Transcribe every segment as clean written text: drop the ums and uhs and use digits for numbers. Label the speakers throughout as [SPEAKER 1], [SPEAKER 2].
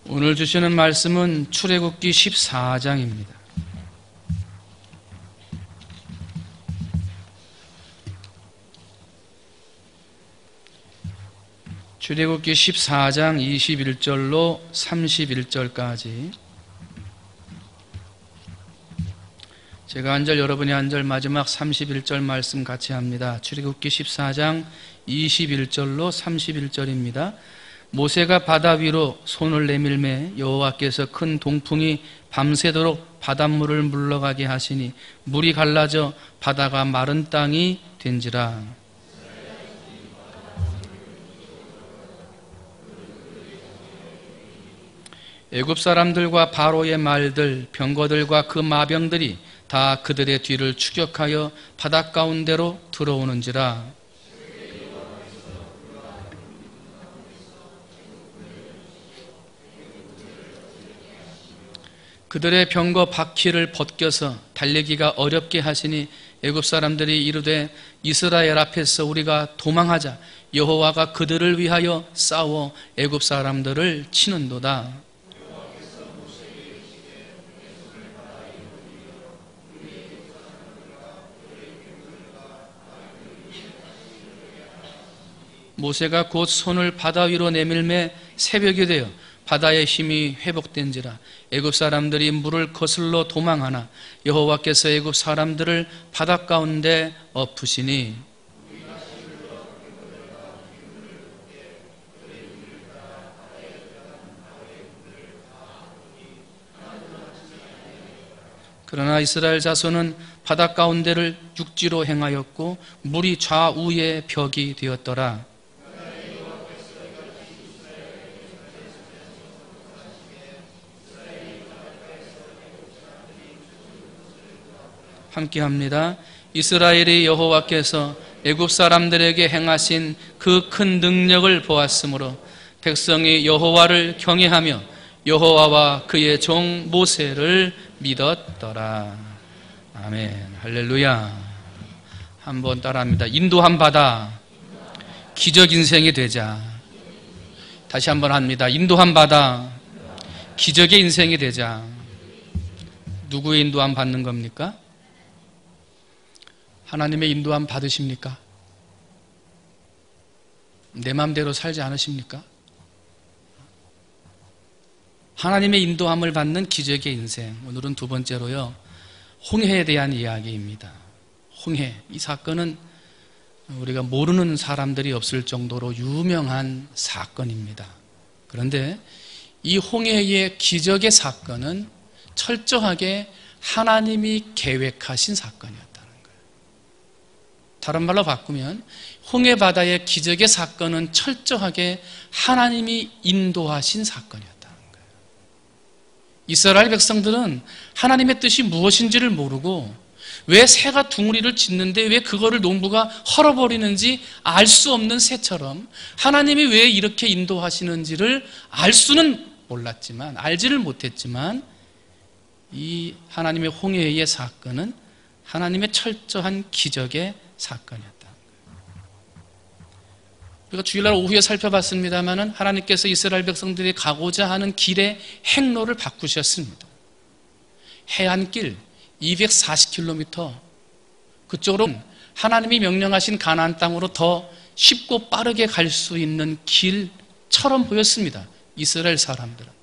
[SPEAKER 1] 오늘 주시는 말씀은 출애굽기 14장입니다. 출애굽기 14장 21절로 31절까지 제가 한 절 여러분이 한 절 마지막 31절 말씀 같이 합니다. 출애굽기 14장 21절로 31절입니다. 모세가 바다 위로 손을 내밀매 여호와께서 큰 동풍이 밤새도록 바닷물을 물러가게 하시니 물이 갈라져 바다가 마른 땅이 된지라. 애굽 사람들과 바로의 말들, 병거들과 그 마병들이 다 그들의 뒤를 추격하여 바다 가운데로 들어오는지라. 그들의 병거 바퀴를 벗겨서 달리기가 어렵게 하시니 애굽 사람들이 이르되 이스라엘 앞에서 우리가 도망하자. 여호와가 그들을 위하여 싸워 애굽 사람들을 치는도다. 모세가 곧 손을 바다 위로 내밀매 새벽이 되어 바다의 힘이 회복된지라. 애굽 사람들이 물을 거슬러 도망하나 여호와께서 애굽 사람들을 바다 가운데 엎으시니 그러나 이스라엘 자손은 바다 가운데를 육지로 행하였고 물이 좌우의 벽이 되었더라. 함께합니다. 이스라엘이 여호와께서 애굽 사람들에게 행하신 그 큰 능력을 보았으므로 백성이 여호와를 경외하며 여호와와 그의 종 모세를 믿었더라. 아멘. 할렐루야. 한번 따라합니다. 인도함 받아 기적 인생이 되자. 다시 한번 합니다. 인도함 받아 기적의 인생이 되자. 누구의 인도함 받는 겁니까? 하나님의 인도함 받으십니까? 내 마음대로 살지 않으십니까? 하나님의 인도함을 받는 기적의 인생. 오늘은 두 번째로요, 홍해에 대한 이야기입니다. 홍해. 이 사건은 우리가 모르는 사람들이 없을 정도로 유명한 사건입니다. 그런데 이 홍해의 기적의 사건은 철저하게 하나님이 계획하신 사건이었다. 다른 말로 바꾸면 홍해 바다의 기적의 사건은 철저하게 하나님이 인도하신 사건이었다는 거예요. 이스라엘 백성들은 하나님의 뜻이 무엇인지를 모르고 왜 새가 둥우리를 짓는데 왜 그거를 농부가 헐어버리는지 알 수 없는 새처럼 하나님이 왜 이렇게 인도하시는지를 알 수는 몰랐지만, 알지를 못했지만 이 하나님의 홍해의 사건은 하나님의 철저한 기적의 사건이었다. 우리가 주일날 오후에 살펴봤습니다마는 하나님께서 이스라엘 백성들이 가고자 하는 길의 행로를 바꾸셨습니다. 해안길 240km 그쪽으로 하나님이 명령하신 가나안 땅으로 더 쉽고 빠르게 갈 수 있는 길처럼 보였습니다. 이스라엘 사람들은.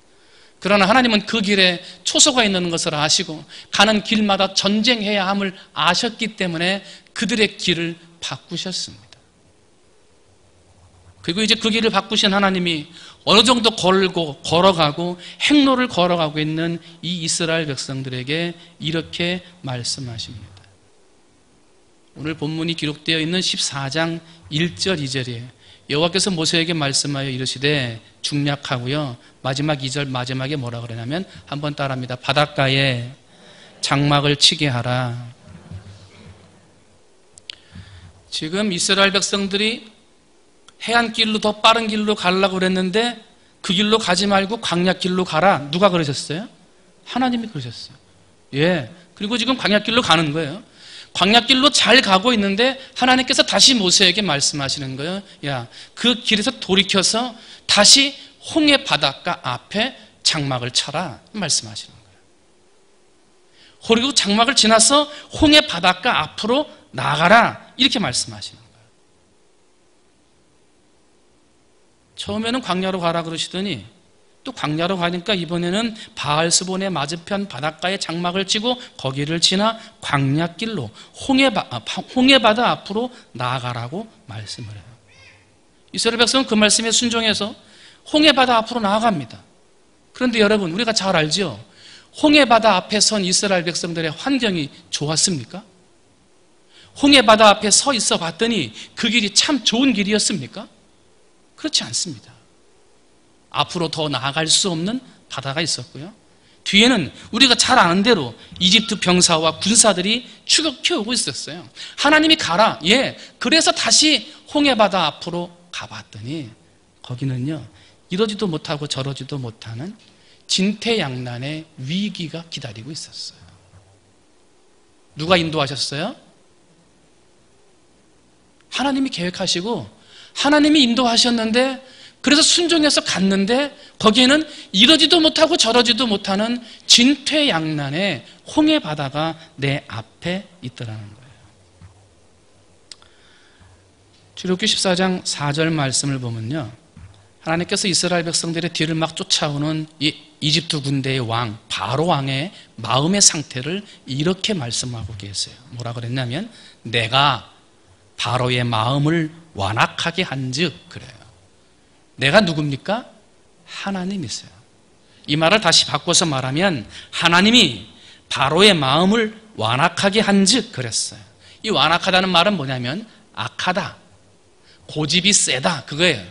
[SPEAKER 1] 그러나 하나님은 그 길에 초소가 있는 것을 아시고 가는 길마다 전쟁해야 함을 아셨기 때문에 그들의 길을 바꾸셨습니다. 그리고 이제 그 길을 바꾸신 하나님이 어느 정도 걸어가고 행로를 걸어가고 있는 이 이스라엘 백성들에게 이렇게 말씀하십니다. 오늘 본문이 기록되어 있는 14장 1절 2절이에요. 여호와께서 모세에게 말씀하여 이르시되 중략하고요. 마지막 2절 마지막에 뭐라 그러냐면 한번 따라합니다. 바닷가에 장막을 치게 하라. 지금 이스라엘 백성들이 해안길로 더 빠른 길로 가려고 그랬는데 그 길로 가지 말고 광야길로 가라. 누가 그러셨어요? 하나님이 그러셨어요. 예. 그리고 지금 광야길로 가는 거예요. 광야길로 잘 가고 있는데 하나님께서 다시 모세에게 말씀하시는 거예요. 야, 그 길에서 돌이켜서 다시 홍해 바닷가 앞에 장막을 쳐라 말씀하시는 거예요. 그리고 장막을 지나서 홍해 바닷가 앞으로 나가라 이렇게 말씀하시는 거예요. 처음에는 광야로 가라 그러시더니 또 광야로 가니까 이번에는 바알스본의 맞은편 바닷가에 장막을 치고 거기를 지나 광야길로 홍해바다 앞으로 나아가라고 말씀을 해요. 이스라엘 백성은 그 말씀에 순종해서 홍해바다 앞으로 나아갑니다. 그런데 여러분, 우리가 잘 알죠? 홍해바다 앞에 선 이스라엘 백성들의 환경이 좋았습니까? 홍해바다 앞에 서 있어 봤더니 그 길이 참 좋은 길이었습니까? 그렇지 않습니다. 앞으로 더 나아갈 수 없는 바다가 있었고요. 뒤에는 우리가 잘 아는 대로 이집트 병사와 군사들이 추격해오고 있었어요. 하나님이 가라. 예. 그래서 다시 홍해바다 앞으로 가봤더니 거기는요, 이러지도 못하고 저러지도 못하는 진퇴양난의 위기가 기다리고 있었어요. 누가 인도하셨어요? 하나님이 계획하시고 하나님이 인도하셨는데, 그래서 순종해서 갔는데 거기에는 이러지도 못하고 저러지도 못하는 진퇴양난의 홍해바다가 내 앞에 있더라는 거예요. 출애굽기 14장 4절 말씀을 보면요, 하나님께서 이스라엘 백성들의 뒤를 막 쫓아오는 이 이집트 군대의 왕 바로 왕의 마음의 상태를 이렇게 말씀하고 계세요. 뭐라 그랬냐면, 내가 바로의 마음을 완악하게 한즉, 그래요. 내가 누굽니까? 하나님이세요. 이 말을 다시 바꿔서 말하면 하나님이 바로의 마음을 완악하게 한즉 그랬어요. 이 완악하다는 말은 뭐냐면 악하다, 고집이 세다, 그거예요.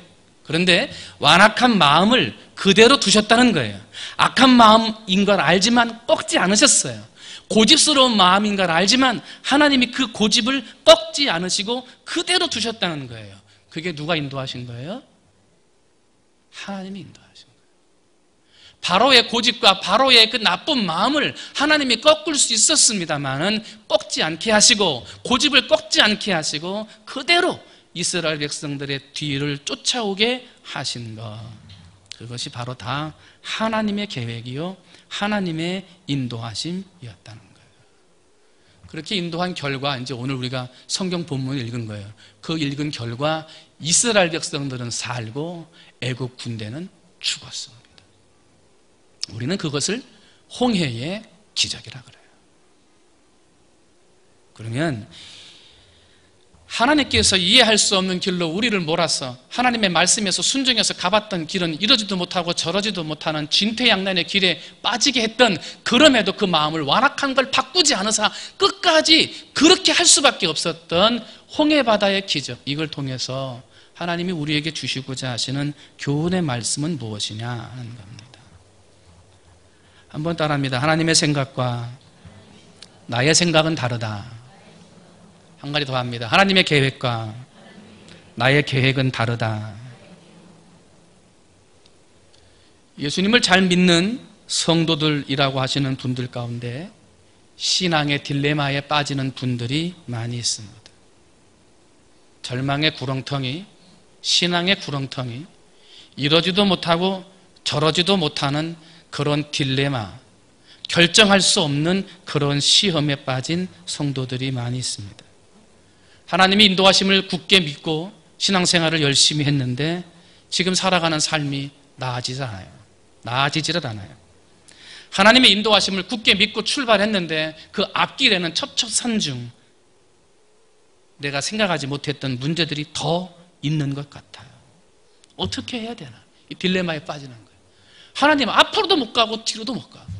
[SPEAKER 1] 그런데 완악한 마음을 그대로 두셨다는 거예요. 악한 마음인 걸 알지만 꺾지 않으셨어요. 고집스러운 마음인 걸 알지만 하나님이 그 고집을 꺾지 않으시고 그대로 두셨다는 거예요. 그게 누가 인도하신 거예요? 하나님이 인도하신 거예요. 바로의 고집과 바로의 그 나쁜 마음을 하나님이 꺾을 수 있었습니다만은 꺾지 않게 하시고, 고집을 꺾지 않게 하시고 그대로 이스라엘 백성들의 뒤를 쫓아오게 하신 것, 그것이 바로 다 하나님의 계획이요 하나님의 인도하심이었다는 거예요. 그렇게 인도한 결과, 이제 오늘 우리가 성경 본문을 읽은 거예요. 그 읽은 결과 이스라엘 백성들은 살고 애국 군대는 죽었습니다. 우리는 그것을 홍해의 기적이라 그래요. 그러면 하나님께서 이해할 수 없는 길로 우리를 몰아서 하나님의 말씀에서 순종해서 가봤던 길은 이러지도 못하고 저러지도 못하는 진퇴양난의 길에 빠지게 했던, 그럼에도 그 마음을 완악한 걸 바꾸지 않으사 끝까지 그렇게 할 수밖에 없었던 홍해바다의 기적, 이걸 통해서 하나님이 우리에게 주시고자 하시는 교훈의 말씀은 무엇이냐 하는 겁니다. 한번 따라합니다. 하나님의 생각과 나의 생각은 다르다. 한 가지 더 합니다. 하나님의 계획과 나의 계획은 다르다. 예수님을 잘 믿는 성도들이라고 하시는 분들 가운데 신앙의 딜레마에 빠지는 분들이 많이 있습니다. 절망의 구렁텅이, 신앙의 구렁텅이, 이러지도 못하고 저러지도 못하는 그런 딜레마, 결정할 수 없는 그런 시험에 빠진 성도들이 많이 있습니다. 하나님이 인도하심을 굳게 믿고 신앙생활을 열심히 했는데 지금 살아가는 삶이 나아지질 않아요. 하나님의 인도하심을 굳게 믿고 출발했는데 그 앞길에는 첩첩산중 내가 생각하지 못했던 문제들이 더 있는 것 같아요. 어떻게 해야 되나? 이 딜레마에 빠지는 거예요. 하나님 앞으로도 못 가고 뒤로도 못 가고,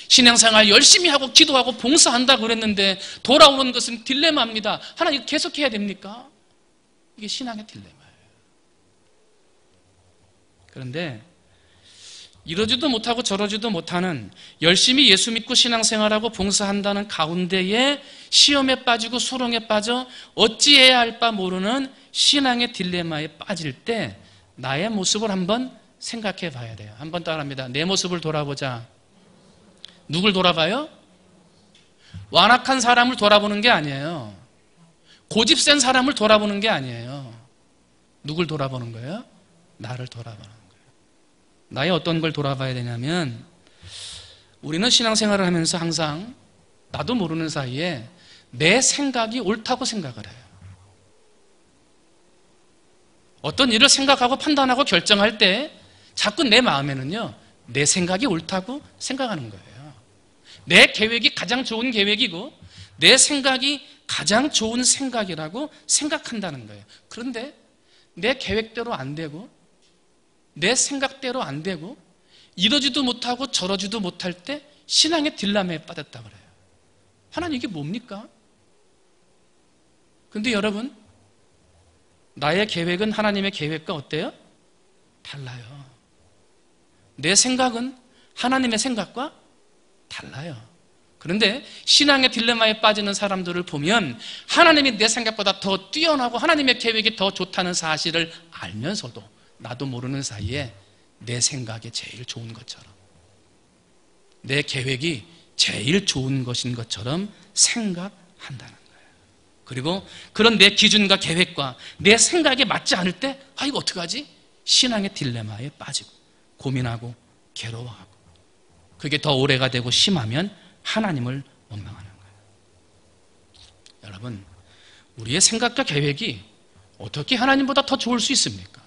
[SPEAKER 1] 신앙생활 열심히 하고 기도하고 봉사한다고 그랬는데 돌아오는 것은 딜레마입니다. 하나님 계속 해야 됩니까? 이게 신앙의 딜레마예요. 그런데 이러지도 못하고 저러지도 못하는, 열심히 예수 믿고 신앙생활하고 봉사한다는 가운데에 시험에 빠지고 수렁에 빠져 어찌해야 할 바 모르는 신앙의 딜레마에 빠질 때 나의 모습을 한번 생각해 봐야 돼요. 한번 따라합니다. 내 모습을 돌아보자. 누굴 돌아봐요? 완악한 사람을 돌아보는 게 아니에요. 고집센 사람을 돌아보는 게 아니에요. 누굴 돌아보는 거예요? 나를 돌아보는 거예요. 나의 어떤 걸 돌아봐야 되냐면, 우리는 신앙생활을 하면서 항상 나도 모르는 사이에 내 생각이 옳다고 생각을 해요. 어떤 일을 생각하고 판단하고 결정할 때 자꾸 내 마음에는요, 내 생각이 옳다고 생각하는 거예요. 내 계획이 가장 좋은 계획이고 내 생각이 가장 좋은 생각이라고 생각한다는 거예요. 그런데 내 계획대로 안 되고 내 생각대로 안 되고 이러지도 못하고 저러지도 못할 때 신앙의 딜레마에 빠졌다 그래요. 하나님, 이게 뭡니까? 근데 여러분, 나의 계획은 하나님의 계획과 어때요? 달라요. 내 생각은 하나님의 생각과 달라요. 그런데 신앙의 딜레마에 빠지는 사람들을 보면 하나님이 내 생각보다 더 뛰어나고 하나님의 계획이 더 좋다는 사실을 알면서도 나도 모르는 사이에 내 생각이 제일 좋은 것처럼, 내 계획이 제일 좋은 것인 것처럼 생각한다는 거예요. 그리고 그런 내 기준과 계획과 내 생각에 맞지 않을 때, 아, 이거 어떡하지? 신앙의 딜레마에 빠지고 고민하고 괴로워하고, 그게 더 오래가 되고 심하면 하나님을 원망하는 거예요. 여러분, 우리의 생각과 계획이 어떻게 하나님보다 더 좋을 수 있습니까?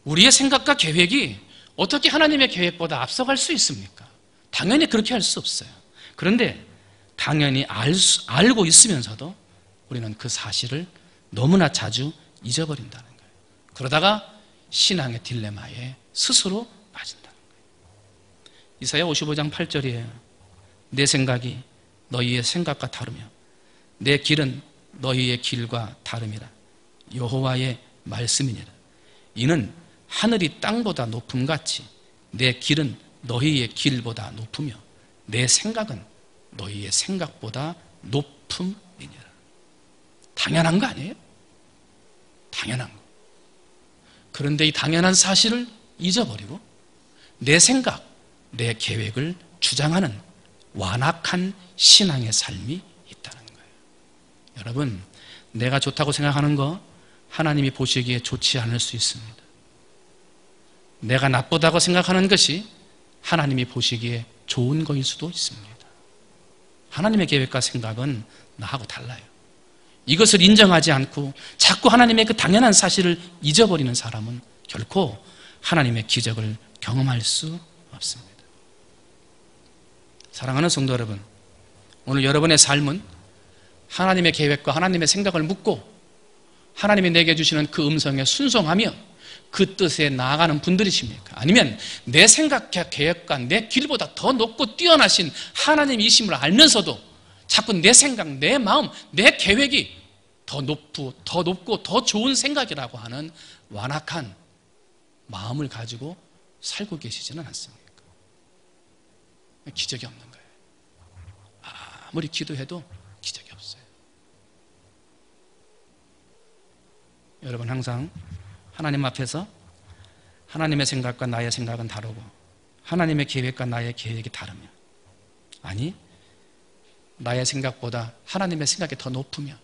[SPEAKER 1] 우리의 생각과 계획이 어떻게 하나님의 계획보다 앞서갈 수 있습니까? 당연히 그렇게 할 수 없어요. 그런데 당연히 알고 있으면서도 우리는 그 사실을 너무나 자주 잊어버린다는 거예요. 그러다가 신앙의 딜레마에 스스로 빠진다는 거예요. 이사야 55장 8절이에요. 내 생각이 너희의 생각과 다르며 내 길은 너희의 길과 다름이라. 여호와의 말씀이니라. 이는 하늘이 땅보다 높음같이 내 길은 너희의 길보다 높으며 내 생각은 너희의 생각보다 높음이니라. 당연한 거 아니에요? 당연한 거. 그런데 이 당연한 사실을 잊어버리고 내 생각, 내 계획을 주장하는 완악한 신앙의 삶이 있다는 거예요. 여러분, 내가 좋다고 생각하는 거 하나님이 보시기에 좋지 않을 수 있습니다. 내가 나쁘다고 생각하는 것이 하나님이 보시기에 좋은 것일 수도 있습니다. 하나님의 계획과 생각은 나하고 달라요. 이것을 인정하지 않고 자꾸 하나님의 그 당연한 사실을 잊어버리는 사람은 결코 하나님의 기적을 경험할 수 없습니다. 사랑하는 성도 여러분, 오늘 여러분의 삶은 하나님의 계획과 하나님의 생각을 묻고 하나님이 내게 주시는 그 음성에 순종하며 그 뜻에 나아가는 분들이십니까? 아니면 내 생각과 계획과 내 길보다 더 높고 뛰어나신 하나님이심을 알면서도 자꾸 내 생각, 내 마음, 내 계획이 더 높고 더 좋은 생각이라고 하는 완악한 마음을 가지고 살고 계시지는 않습니까? 기적이 없는 거예요. 아무리 기도해도 기적이 없어요. 여러분, 항상 하나님 앞에서 하나님의 생각과 나의 생각은 다르고 하나님의 계획과 나의 계획이 다르며, 아니, 나의 생각보다 하나님의 생각이 더 높으며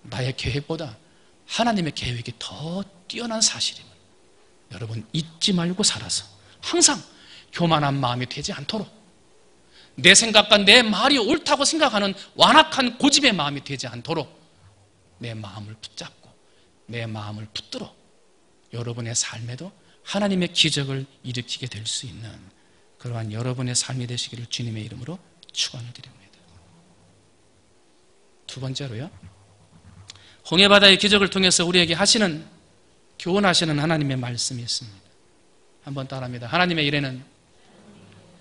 [SPEAKER 1] 나의 계획보다 하나님의 계획이 더 뛰어난 사실임을 여러분 잊지 말고 살아서 항상 교만한 마음이 되지 않도록, 내 생각과 내 말이 옳다고 생각하는 완악한 고집의 마음이 되지 않도록 내 마음을 붙잡고 내 마음을 붙들어 여러분의 삶에도 하나님의 기적을 일으키게 될 수 있는 그러한 여러분의 삶이 되시기를 주님의 이름으로 축원을 드립니다. 두 번째로요, 홍해바다의 기적을 통해서 우리에게 하시는, 교훈하시는 하나님의 말씀이 있습니다. 한번 따라합니다. 하나님의 일에는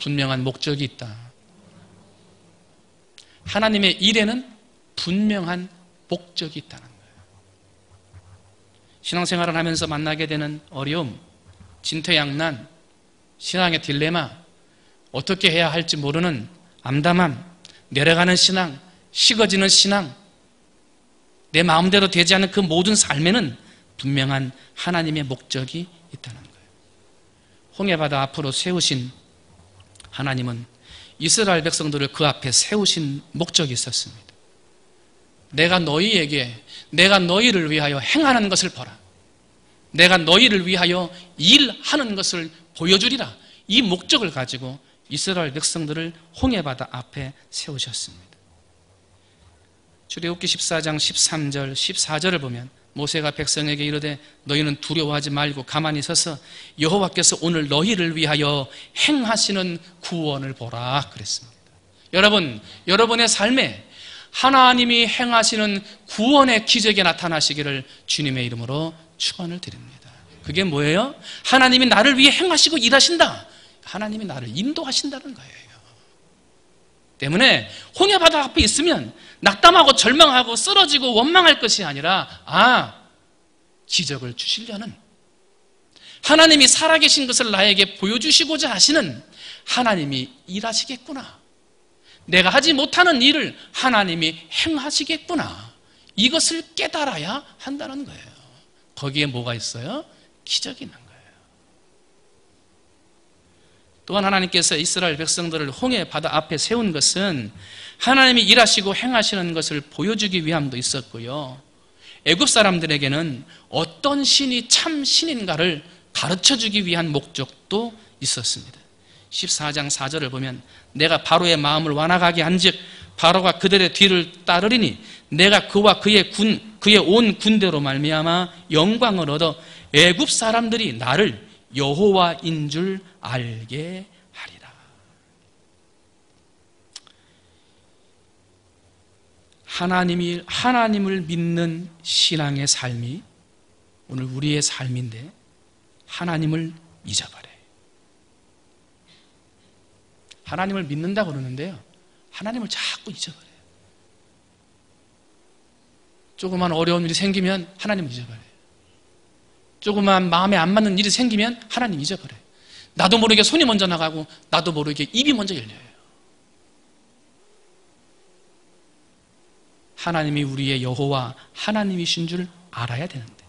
[SPEAKER 1] 분명한 목적이 있다. 하나님의 일에는 분명한 목적이 있다는 거예요. 신앙생활을 하면서 만나게 되는 어려움, 진퇴양난, 신앙의 딜레마, 어떻게 해야 할지 모르는 암담함, 내려가는 신앙, 식어지는 신앙, 내 마음대로 되지 않는 그 모든 삶에는 분명한 하나님의 목적이 있다는 거예요. 홍해바다 앞으로 세우신 하나님은 이스라엘 백성들을 그 앞에 세우신 목적이 있었습니다. 내가 너희를 위하여 행하는 것을 보라. 내가 너희를 위하여 일하는 것을 보여주리라. 이 목적을 가지고 이스라엘 백성들을 홍해바다 앞에 세우셨습니다. 출애굽기 14장 13절 14절을 보면 모세가 백성에게 이르되 너희는 두려워하지 말고 가만히 서서 여호와께서 오늘 너희를 위하여 행하시는 구원을 보라 그랬습니다. 여러분, 여러분의 삶에 하나님이 행하시는 구원의 기적이 나타나시기를 주님의 이름으로 축원을 드립니다. 그게 뭐예요? 하나님이 나를 위해 행하시고 일하신다. 하나님이 나를 인도하신다는 거예요. 때문에 홍해바다 앞에 있으면 낙담하고 절망하고 쓰러지고 원망할 것이 아니라 기적을 주시려는, 하나님이 살아계신 것을 나에게 보여주시고자 하시는 하나님이 일하시겠구나, 내가 하지 못하는 일을 하나님이 행하시겠구나, 이것을 깨달아야 한다는 거예요. 거기에 뭐가 있어요? 기적이 있는 거예요. 또한 하나님께서 이스라엘 백성들을 홍해바다 앞에 세운 것은 하나님이 일하시고 행하시는 것을 보여주기 위함도 있었고요, 애굽 사람들에게는 어떤 신이 참 신인가를 가르쳐주기 위한 목적도 있었습니다. 14장 4절을 보면 내가 바로의 마음을 완악하게 한즉 바로가 그들의 뒤를 따르리니 내가 그와 그의 온 군대로 말미암아 영광을 얻어 애굽 사람들이 나를 여호와인 줄 알게 하리라. 하나님을 믿는 신앙의 삶이 오늘 우리의 삶인데 하나님을 잊어버려요. 하나님을 믿는다고 그러는데요, 하나님을 자꾸 잊어버려요. 조그만 어려운 일이 생기면 하나님을 잊어버려요. 조그만 마음에 안 맞는 일이 생기면 하나님 잊어버려요. 나도 모르게 손이 먼저 나가고 나도 모르게 입이 먼저 열려요. 하나님이 우리의 여호와 하나님이신 줄 알아야 되는데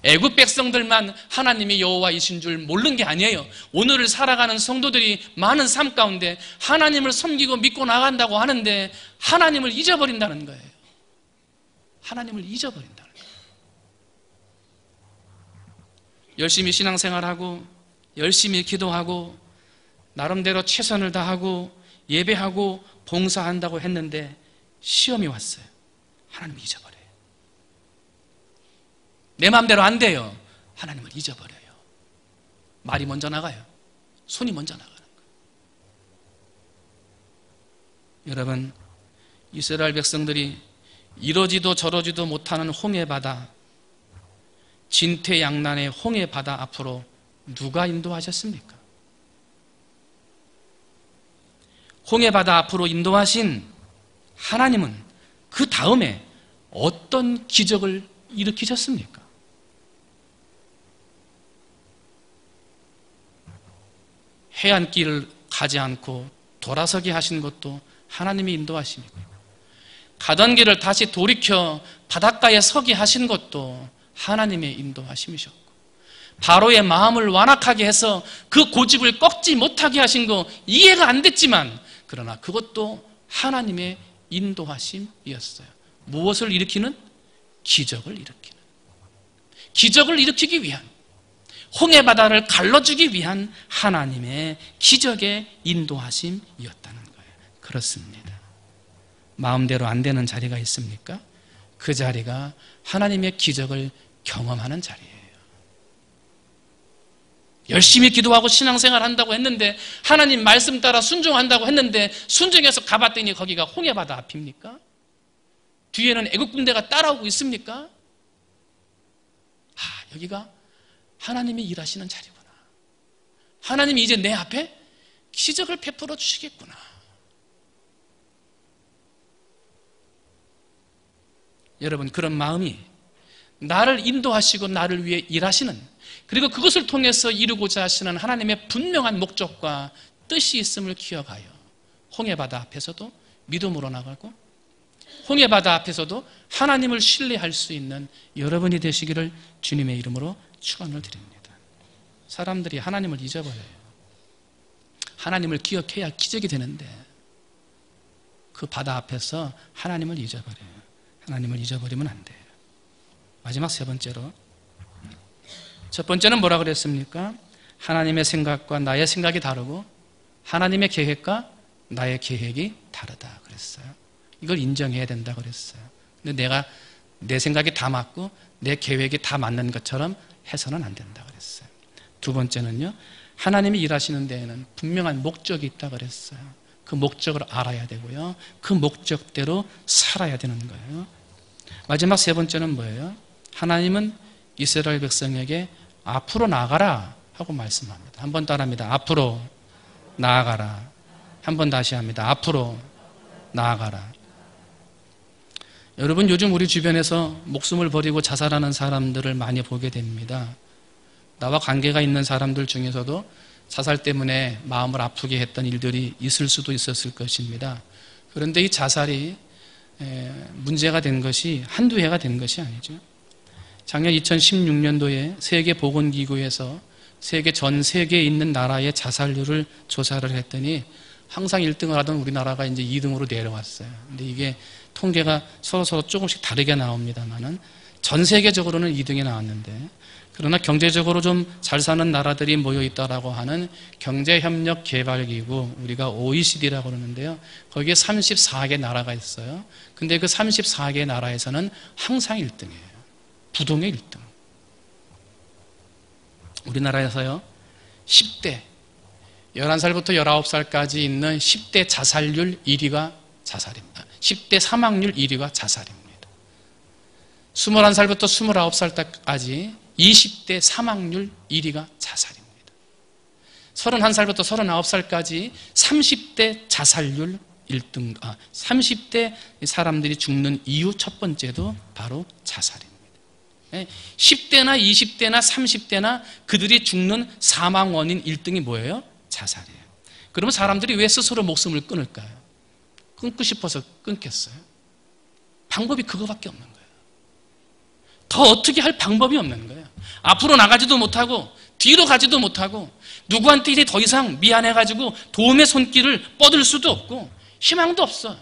[SPEAKER 1] 애굽 백성들만 하나님이 여호와이신 줄 모르는 게 아니에요. 오늘을 살아가는 성도들이 많은 삶 가운데 하나님을 섬기고 믿고 나간다고 하는데 하나님을 잊어버린다는 거예요. 하나님을 잊어버린다는 거예요. 열심히 신앙생활하고 열심히 기도하고 나름대로 최선을 다하고 예배하고 봉사한다고 했는데 시험이 왔어요. 하나님을 잊어버려요. 내 마음대로 안 돼요. 하나님을 잊어버려요. 말이 먼저 나가요. 손이 먼저 나가는 거예요. 여러분, 이스라엘 백성들이 이러지도 저러지도 못하는 홍해바다, 진퇴양난의 홍해바다 앞으로 누가 인도하셨습니까? 홍해바다 앞으로 인도하신 하나님은 그 다음에 어떤 기적을 일으키셨습니까? 해안길을 가지 않고 돌아서게 하신 것도 하나님이 인도하심이고, 가던 길을 다시 돌이켜 바닷가에 서게 하신 것도 하나님의 인도하심이셨고, 바로의 마음을 완악하게 해서 그 고집을 꺾지 못하게 하신 거 이해가 안 됐지만 그러나 그것도 하나님의 인도하심이었어요. 무엇을 일으키는? 기적을 일으키는, 기적을 일으키기 위한, 홍해바다를 갈라주기 위한 하나님의 기적의 인도하심이었다는 거예요. 그렇습니다. 마음대로 안 되는 자리가 있습니까? 그 자리가 하나님의 기적을 경험하는 자리예요. 열심히 기도하고 신앙생활 한다고 했는데, 하나님 말씀 따라 순종한다고 했는데 순종해서 가봤더니 거기가 홍해바다 앞입니까? 뒤에는 애국 군대가 따라오고 있습니까? 여기가 하나님이 일하시는 자리구나. 하나님이 이제 내 앞에 기적을 베풀어 주시겠구나. 여러분, 그런 마음이 나를 인도하시고 나를 위해 일하시는, 그리고 그것을 통해서 이루고자 하시는 하나님의 분명한 목적과 뜻이 있음을 기억하여 홍해바다 앞에서도 믿음으로 나가고 홍해바다 앞에서도 하나님을 신뢰할 수 있는 여러분이 되시기를 주님의 이름으로 축원을 드립니다. 사람들이 하나님을 잊어버려요. 하나님을 기억해야 기적이 되는데 그 바다 앞에서 하나님을 잊어버려요. 하나님을 잊어버리면 안 돼요. 마지막 세 번째로 첫 번째는 뭐라 그랬습니까? 하나님의 생각과 나의 생각이 다르고 하나님의 계획과 나의 계획이 다르다 그랬어요. 이걸 인정해야 된다 그랬어요. 근데 내가 내 생각이 다 맞고 내 계획이 다 맞는 것처럼 해서는 안 된다 그랬어요. 두 번째는요, 하나님이 일하시는 데에는 분명한 목적이 있다 그랬어요. 그 목적을 알아야 되고요, 그 목적대로 살아야 되는 거예요. 마지막 세 번째는 뭐예요? 하나님은 이스라엘 백성에게 앞으로 나아가라 하고 말씀합니다. 한 번 따라합니다. 앞으로 나아가라. 한 번 다시 합니다. 앞으로 나아가라. 여러분, 요즘 우리 주변에서 목숨을 버리고 자살하는 사람들을 많이 보게 됩니다. 나와 관계가 있는 사람들 중에서도 자살 때문에 마음을 아프게 했던 일들이 있을 수도 있었을 것입니다. 그런데 이 자살이 문제가 된 것이 한두 해가 된 것이 아니죠. 작년 2016년도에 세계보건기구에서 전 세계에 있는 나라의 자살률을 조사를 했더니 항상 1등을 하던 우리나라가 이제 2등으로 내려왔어요. 근데 이게 통계가 서로 조금씩 다르게 나옵니다만은 전 세계적으로는 2등에 나왔는데, 그러나 경제적으로 좀 잘 사는 나라들이 모여 있다라고 하는 경제협력개발기구, 우리가 OECD라고 그러는데요. 거기에 34개 나라가 있어요. 근데 그 34개 나라에서는 항상 1등이에요. 부동의 1등. 우리나라에서요, 10대, 11살부터 19살까지 있는 10대 자살률 1위가 자살입니다. 10대 사망률 1위가 자살입니다. 21살부터 29살 때까지 20대 사망률 1위가 자살입니다. 31살부터 39살까지 30대 자살률 1등, 30대 사람들이 죽는 이유 첫 번째도 바로 자살입니다. 10대나 20대나 30대나 그들이 죽는 사망 원인 1등이 뭐예요? 자살이에요. 그러면 사람들이 왜 스스로 목숨을 끊을까요? 끊고 싶어서 끊겠어요? 방법이 그거밖에 없는 거예요. 더 어떻게 할 방법이 없는 거예요. 앞으로 나가지도 못하고 뒤로 가지도 못하고 누구한테 이제 더 이상 미안해가지고 도움의 손길을 뻗을 수도 없고 희망도 없어.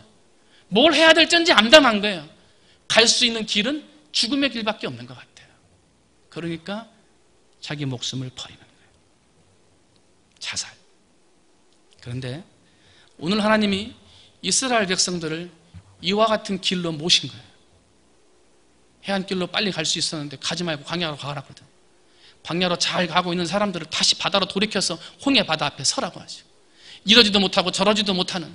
[SPEAKER 1] 뭘 해야 될지 암담한 거예요. 갈 수 있는 길은 죽음의 길밖에 없는 것 같아요. 그러니까 자기 목숨을 버리는 거예요. 자살. 그런데 오늘 하나님이 이스라엘 백성들을 이와 같은 길로 모신 거예요. 해안길로 빨리 갈 수 있었는데 가지 말고 광야로 가라 거든. 광야로 잘 가고 있는 사람들을 다시 바다로 돌이켜서 홍해 바다 앞에 서라고 하죠. 이러지도 못하고 저러지도 못하는,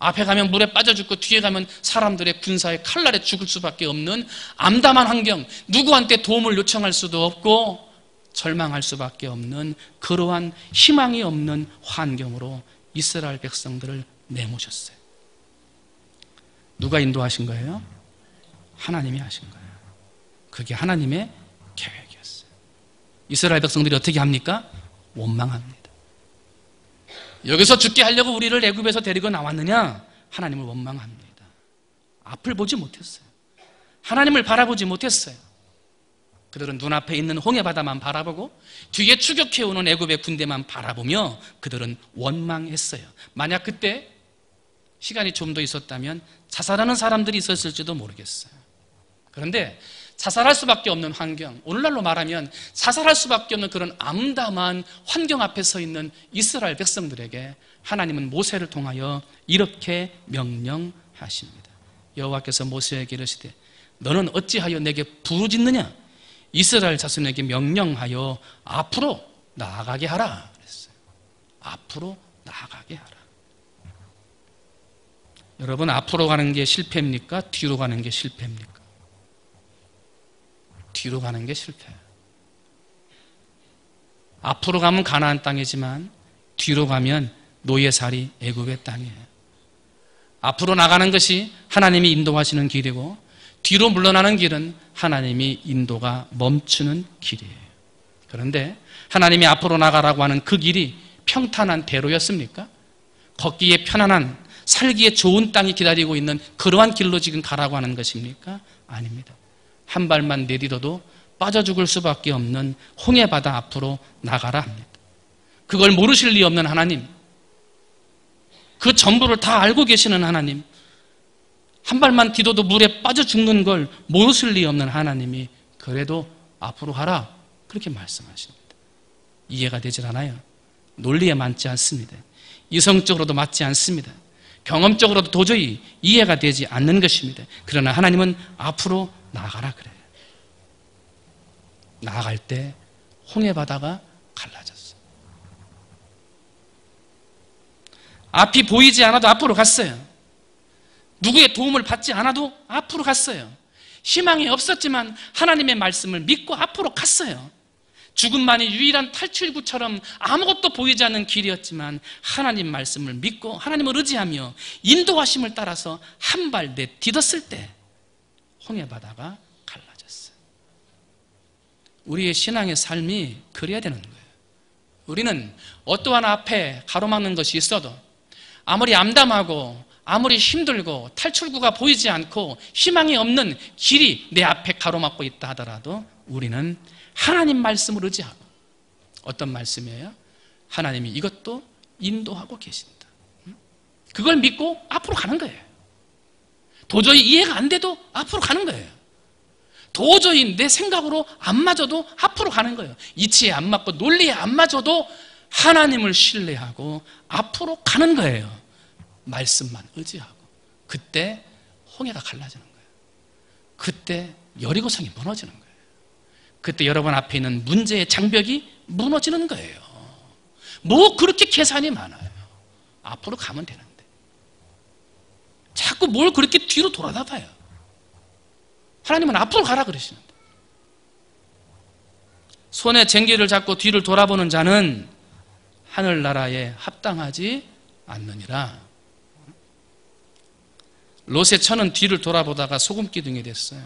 [SPEAKER 1] 앞에 가면 물에 빠져 죽고 뒤에 가면 사람들의 군사의 칼날에 죽을 수밖에 없는 암담한 환경, 누구한테 도움을 요청할 수도 없고 절망할 수밖에 없는 그러한 희망이 없는 환경으로 이스라엘 백성들을 내모셨어요. 누가 인도하신 거예요? 하나님이 하신 거예요. 그게 하나님의 계획이었어요. 이스라엘 백성들이 어떻게 합니까? 원망합니다. 여기서 죽게 하려고 우리를 애굽에서 데리고 나왔느냐? 하나님을 원망합니다. 앞을 보지 못했어요. 하나님을 바라보지 못했어요. 그들은 눈앞에 있는 홍해바다만 바라보고 뒤에 추격해오는 애굽의 군대만 바라보며 그들은 원망했어요. 만약 그때 시간이 좀 더 있었다면 자살하는 사람들이 있었을지도 모르겠어요. 그런데 자살할 수밖에 없는 환경, 오늘날로 말하면 자살할 수밖에 없는 그런 암담한 환경 앞에 서 있는 이스라엘 백성들에게 하나님은 모세를 통하여 이렇게 명령하십니다. 여호와께서 모세에게 이르시되 너는 어찌하여 내게 부르짖느냐? 이스라엘 자손에게 명령하여 앞으로 나아가게 하라 그랬어요. 앞으로 나아가게 하라. 여러분, 앞으로 가는 게 실패입니까? 뒤로 가는 게 실패입니까? 뒤로 가는 게 실패예요. 앞으로 가면 가나안 땅이지만 뒤로 가면 노예살이 애굽의 땅이에요. 앞으로 나가는 것이 하나님이 인도하시는 길이고 뒤로 물러나는 길은 하나님이 인도가 멈추는 길이에요. 그런데 하나님이 앞으로 나가라고 하는 그 길이 평탄한 대로였습니까? 걷기에 편안한, 살기에 좋은 땅이 기다리고 있는 그러한 길로 지금 가라고 하는 것입니까? 아닙니다. 한 발만 내딛어도 빠져 죽을 수밖에 없는 홍해바다 앞으로 나가라 합니다. 그걸 모르실 리 없는 하나님, 그 전부를 다 알고 계시는 하나님, 한 발만 디뎌도 물에 빠져 죽는 걸 모르실 리 없는 하나님이 그래도 앞으로 가라, 그렇게 말씀하십니다. 이해가 되질 않아요. 논리에 맞지 않습니다. 이성적으로도 맞지 않습니다. 경험적으로도 도저히 이해가 되지 않는 것입니다. 그러나 하나님은 앞으로 나아가라 그래요. 나아갈 때 홍해 바다가 갈라졌어요. 앞이 보이지 않아도 앞으로 갔어요. 누구의 도움을 받지 않아도 앞으로 갔어요. 희망이 없었지만 하나님의 말씀을 믿고 앞으로 갔어요. 죽음만이 유일한 탈출구처럼 아무것도 보이지 않는 길이었지만 하나님 말씀을 믿고 하나님을 의지하며 인도하심을 따라서 한 발 내딛었을 때 홍해 바다가 갈라졌어요. 우리의 신앙의 삶이 그래야 되는 거예요. 우리는 어떠한 앞에 가로막는 것이 있어도 아무리 암담하고 아무리 힘들고 탈출구가 보이지 않고 희망이 없는 길이 내 앞에 가로막고 있다 하더라도 우리는 하나님 말씀을 의지하고, 어떤 말씀이에요? 하나님이 이것도 인도하고 계신다. 그걸 믿고 앞으로 가는 거예요. 도저히 이해가 안 돼도 앞으로 가는 거예요. 도저히 내 생각으로 안 맞아도 앞으로 가는 거예요. 이치에 안 맞고 논리에 안 맞아도 하나님을 신뢰하고 앞으로 가는 거예요. 말씀만 의지하고. 그때 홍해가 갈라지는 거예요. 그때 여리고성이 무너지는 거예요. 그때 여러분 앞에 있는 문제의 장벽이 무너지는 거예요. 뭐 그렇게 계산이 많아요. 앞으로 가면 되는데 자꾸 뭘 그렇게 뒤로 돌아다 봐요. 하나님은 앞으로 가라 그러시는데, 손에 쟁기를 잡고 뒤를 돌아보는 자는 하늘나라에 합당하지 않느니라. 롯의 처는 뒤를 돌아보다가 소금기둥이 됐어요.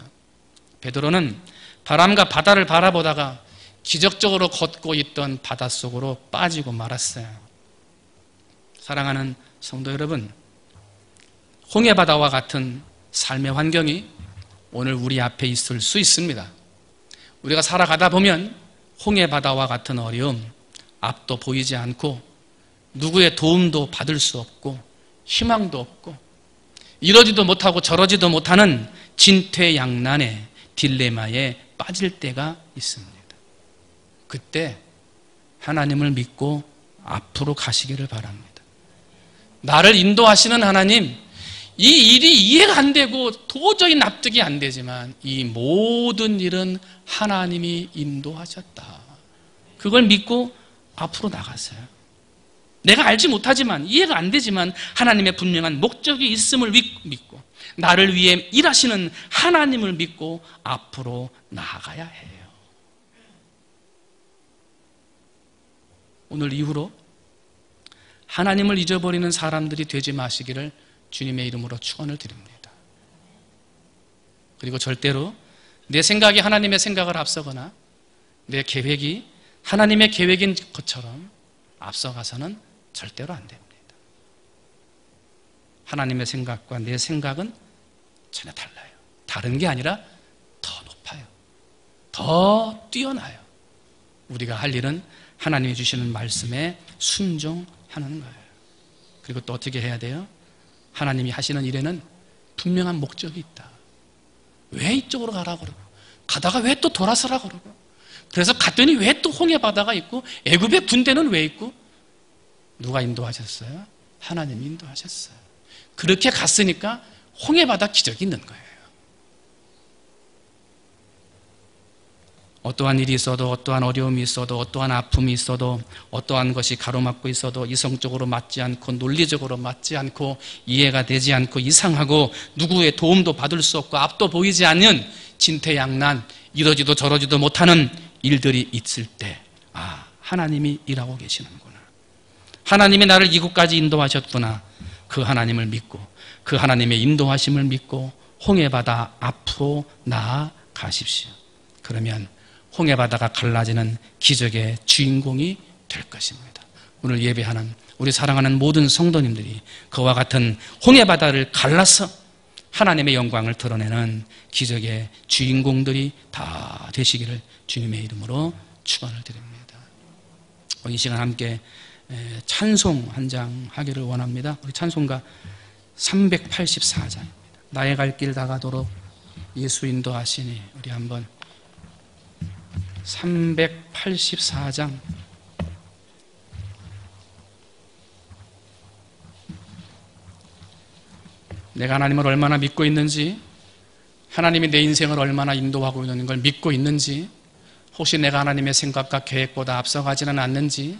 [SPEAKER 1] 베드로는 바람과 바다를 바라보다가 기적적으로 걷고 있던 바닷속으로 빠지고 말았어요. 사랑하는 성도 여러분, 홍해바다와 같은 삶의 환경이 오늘 우리 앞에 있을 수 있습니다. 우리가 살아가다 보면 홍해바다와 같은 어려움, 앞도 보이지 않고 누구의 도움도 받을 수 없고 희망도 없고 이러지도 못하고 저러지도 못하는 진퇴양난의 딜레마에 빠질 때가 있습니다. 그때 하나님을 믿고 앞으로 가시기를 바랍니다. 나를 인도하시는 하나님, 이 일이 이해가 안 되고 도저히 납득이 안 되지만 이 모든 일은 하나님이 인도하셨다. 그걸 믿고 앞으로 나가세요. 내가 알지 못하지만 이해가 안 되지만 하나님의 분명한 목적이 있음을 믿고 나를 위해 일하시는 하나님을 믿고 앞으로 나아가야 해요. 오늘 이후로 하나님을 잊어버리는 사람들이 되지 마시기를 주님의 이름으로 축원을 드립니다. 그리고 절대로 내 생각이 하나님의 생각을 앞서거나 내 계획이 하나님의 계획인 것처럼 앞서가서는 절대로 안 됩니다. 하나님의 생각과 내 생각은 전혀 달라요. 다른 게 아니라 더 높아요. 더 뛰어나요. 우리가 할 일은 하나님이 주시는 말씀에 순종하는 거예요. 그리고 또 어떻게 해야 돼요? 하나님이 하시는 일에는 분명한 목적이 있다. 왜 이쪽으로 가라고 그러고 가다가 왜 또 돌아서라고 그러고 그래서 갔더니 왜 또 홍해 바다가 있고 애굽의 군대는 왜 있고 누가 인도하셨어요? 하나님이 인도하셨어요. 그렇게 갔으니까 홍해 바다 기적이 있는 거예요. 어떠한 일이 있어도 어떠한 어려움이 있어도 어떠한 아픔이 있어도 어떠한 것이 가로막고 있어도 이성적으로 맞지 않고 논리적으로 맞지 않고 이해가 되지 않고 이상하고 누구의 도움도 받을 수 없고 앞도 보이지 않는 진퇴양난 이러지도 저러지도 못하는 일들이 있을 때 하나님이 일하고 계시는구나. 하나님이 나를 이곳까지 인도하셨구나. 그 하나님을 믿고 그 하나님의 인도하심을 믿고 홍해바다 앞으로 나아가십시오. 그러면 홍해바다가 갈라지는 기적의 주인공이 될 것입니다. 오늘 예배하는 우리 사랑하는 모든 성도님들이 그와 같은 홍해바다를 갈라서 하나님의 영광을 드러내는 기적의 주인공들이 다 되시기를 주님의 이름으로 축원을 드립니다. 이 시간 함께 찬송 한 장 하기를 원합니다. 우리 찬송가 384장입니다. 나의 갈 길 다가도록 예수 인도하시니. 우리 한번 384장. 내가 하나님을 얼마나 믿고 있는지, 하나님이 내 인생을 얼마나 인도하고 있는 걸 믿고 있는지, 혹시 내가 하나님의 생각과 계획보다 앞서가지는 않는지,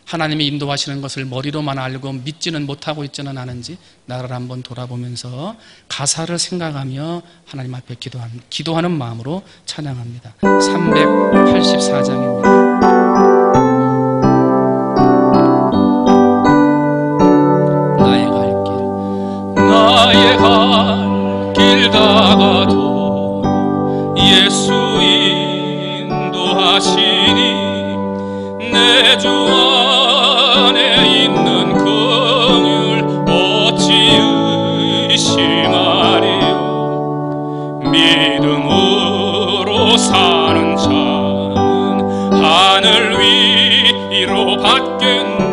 [SPEAKER 1] 하나님이 인도하시는 것을 머리로만 알고 믿지는 못하고 있지는 않은지 나를 한번 돌아보면서 가사를 생각하며 하나님 앞에 기도하는 마음으로 찬양합니다. 384장입니다. 나의 갈 길 다가도 예수 인도하시니 내 주 안에 있는 긍휼 어찌 의심하리요. 믿음으로 사는 자는 하늘 위로 받겠네.